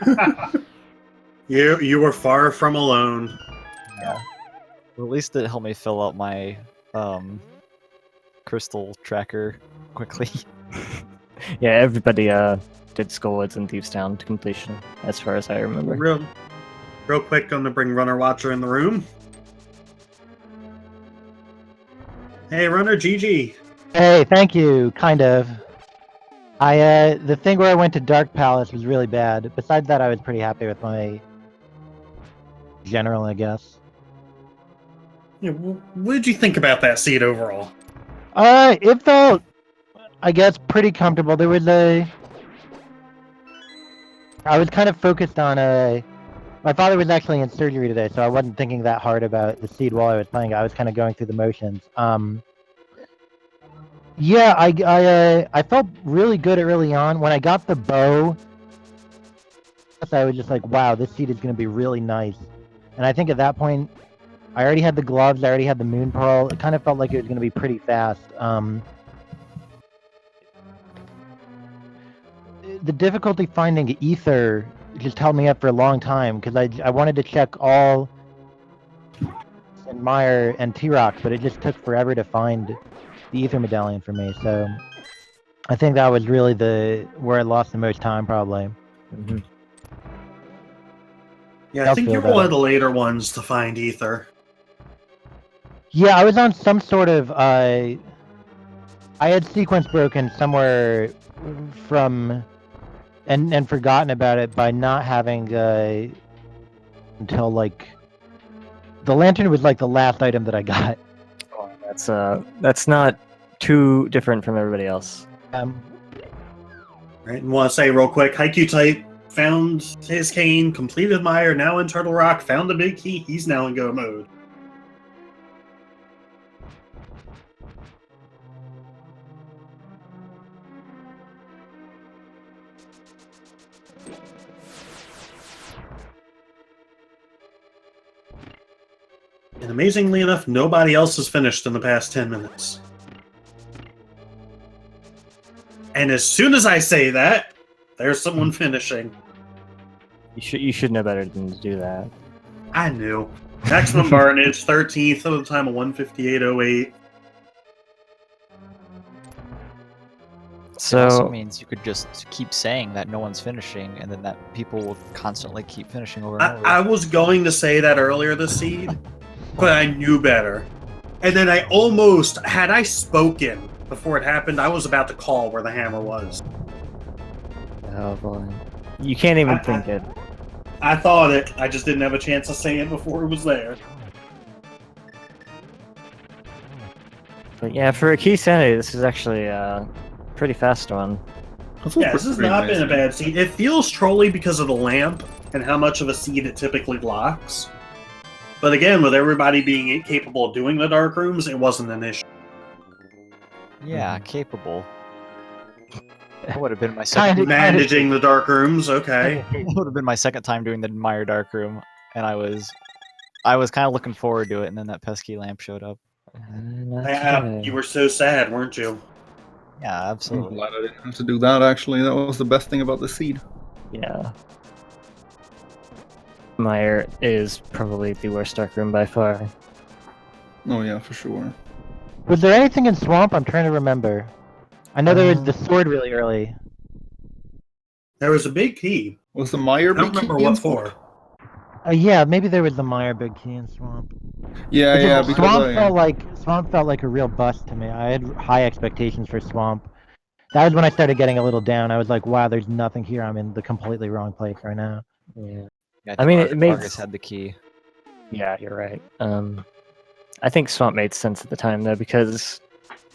You were far from alone. Yeah. Well, at least it helped me fill out my crystal tracker quickly. Yeah, everybody did Skullwoods and Thieves Town to completion, as far as I remember. Real quick, going to bring Runner Watcher in the room. Hey, Runner GG. Hey, thank you. Kind of. The thing where I went to Dark Palace was really bad. Besides that, I was pretty happy with my general, I guess. Yeah, what did you think about that seed overall? It felt, I guess, pretty comfortable. There was I was kind of focused on my father was actually in surgery today, so I wasn't thinking that hard about the seed while I was playing. I was kind of going through the motions. Yeah, I felt really good early on. When I got the bow, I was just like, wow, this seed is going to be really nice. And I think at that point, I already had the gloves, I already had the moon pearl. It kind of felt like it was going to be pretty fast. The difficulty finding ether just held me up for a long time because I wanted to check all and Meyer and T-Rock, but it just took forever to find the ether medallion for me. So I think that was really where I lost the most time, probably. Mm-hmm. Yeah, I think you were one of the later ones to find ether. Yeah, I was on some sort of I had sequence broken somewhere from and forgotten about it by not having until like the lantern was like the last item that I got. Oh, that's not too different from everybody else. Right, and want to say real quick, hycutype found his cane, completed Meyer, now in Turtle Rock, found the big key, he's now in go mode. And amazingly enough, nobody else has finished in the past 10 minutes. And as soon as I say that, there's someone finishing. You should know better than to do that. I knew. Maximum Barnage, 13th of the time of 158.08. So it also means you could just keep saying that no one's finishing, and then that people will constantly keep finishing over and over. I was going to say that earlier this seed, but I knew better. And then I almost, had I spoken before it happened, I was about to call where the hammer was. Oh boy. You can't even think it. I thought it, I just didn't have a chance to say it before it was there. But yeah, for a Keysanity, this is actually a pretty fast one. Yeah, this has not been a bad seed. It feels trolly because of the lamp and how much of a seed it typically blocks. But again, with everybody being capable of doing the dark rooms, it wasn't an issue. Yeah, capable. That would have been my second. Managing the dark rooms, okay. It would have been my second time doing the Meyer dark room, and I was kind of looking forward to it, and then that pesky lamp showed up. You were so sad, weren't you? Yeah, I'm absolutely. glad I didn't have to do that, actually. That was the best thing about the seed. Yeah. Meyer is probably the worst dark room by far. Oh yeah, for sure. Was there anything in Swamp? I'm trying to remember. I know there was the sword really early. There was a big key. Was the Meyer I don't big key remember what in for. Yeah, maybe there was the Meyer big key in Swamp. Yeah, yeah, because Swamp felt like a real bust to me. I had high expectations for Swamp. That was when I started getting a little down. I was like, wow, there's nothing here. I'm in the completely wrong place right now. Yeah. Yeah, I mean, Argus had the key. Yeah, you're right. I think Swamp made sense at the time though, because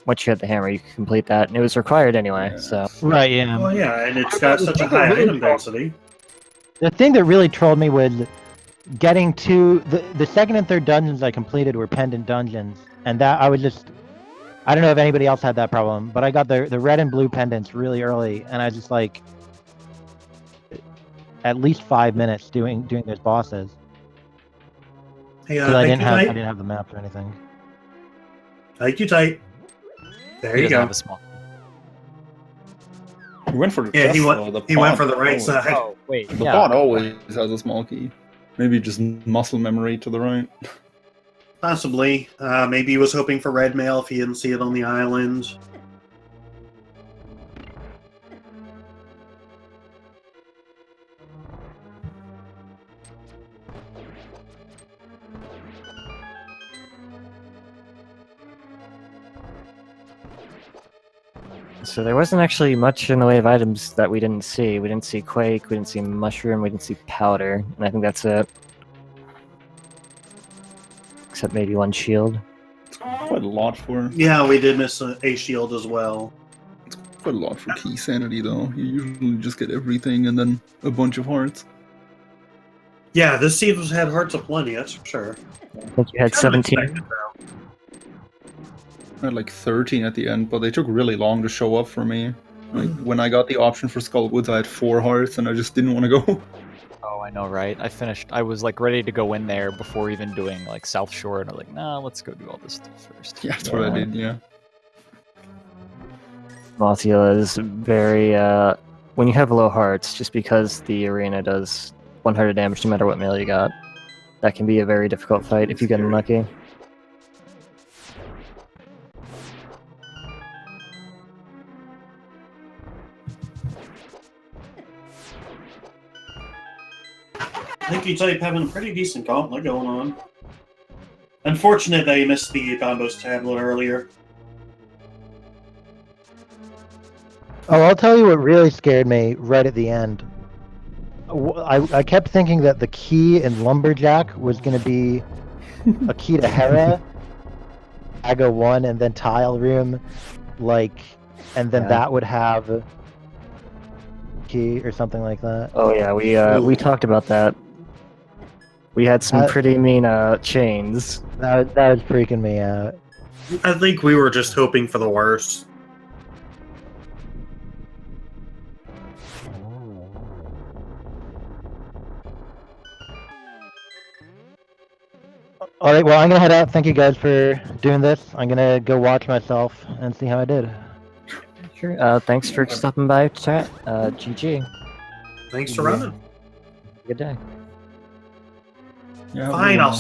once you had the hammer, you could complete that, and it was required anyway. Yeah. So Right, yeah. Oh yeah, and it's got such a high item density. The thing that really trolled me was getting to the second and third dungeons I completed were pendant dungeons, and that I don't know if anybody else had that problem, but I got the red and blue pendants really early, and I was just like at least 5 minutes doing those bosses. Hey, Because I didn't hycutype. have the maps or anything. Hycutype. There He you doesn't go. have a small. He went for the Yeah, chest, he though. went. He went for the right always- side. Oh wait, The yeah. bot always has a small key. Maybe just muscle memory to the right. Possibly. Maybe he was hoping for red mail if he didn't see it on the island. So there wasn't actually much in the way of items that we didn't see. We didn't see Quake, we didn't see Mushroom, we didn't see Powder, and I think that's it. Except maybe one shield. Quite a lot for Yeah, we did miss a shield as well. Keysanity, though. You usually just get everything and then a bunch of hearts. Yeah, this season had hearts aplenty, that's for sure. I think you had Kind of 17. expected, though. I had like 13 at the end, but they took really long to show up for me. Like when I got the option for Skullwoods, I had 4 hearts and I just didn't want to go. Oh, I know, right? I was like ready to go in there before even doing like South Shore, and I'm like, nah, let's go do all this stuff first. Yeah, that's what I did, yeah. Mothula is very, when you have low hearts, just because the arena does 100 damage no matter what melee you got, that can be a very difficult fight if you get unlucky. Hycutype having a pretty decent gauntlet going on. Unfortunate that he missed the Bombos tablet earlier. Oh, I'll tell you what really scared me right at the end. I kept thinking that the key in Lumberjack was going to be a key to Hera, Aga 1, and then Tile Room, and then Yeah. that would have key or something like that. Oh yeah, we talked about that. We had some pretty mean chains. That was freaking me out. I think we were just hoping for the worst. All right, well, I'm gonna head out. Thank you guys for doing this. I'm gonna go watch myself and see how I did. Sure. Thanks for stopping by, chat. GG. Thanks for running. Good day. Yeah, Fine, I'll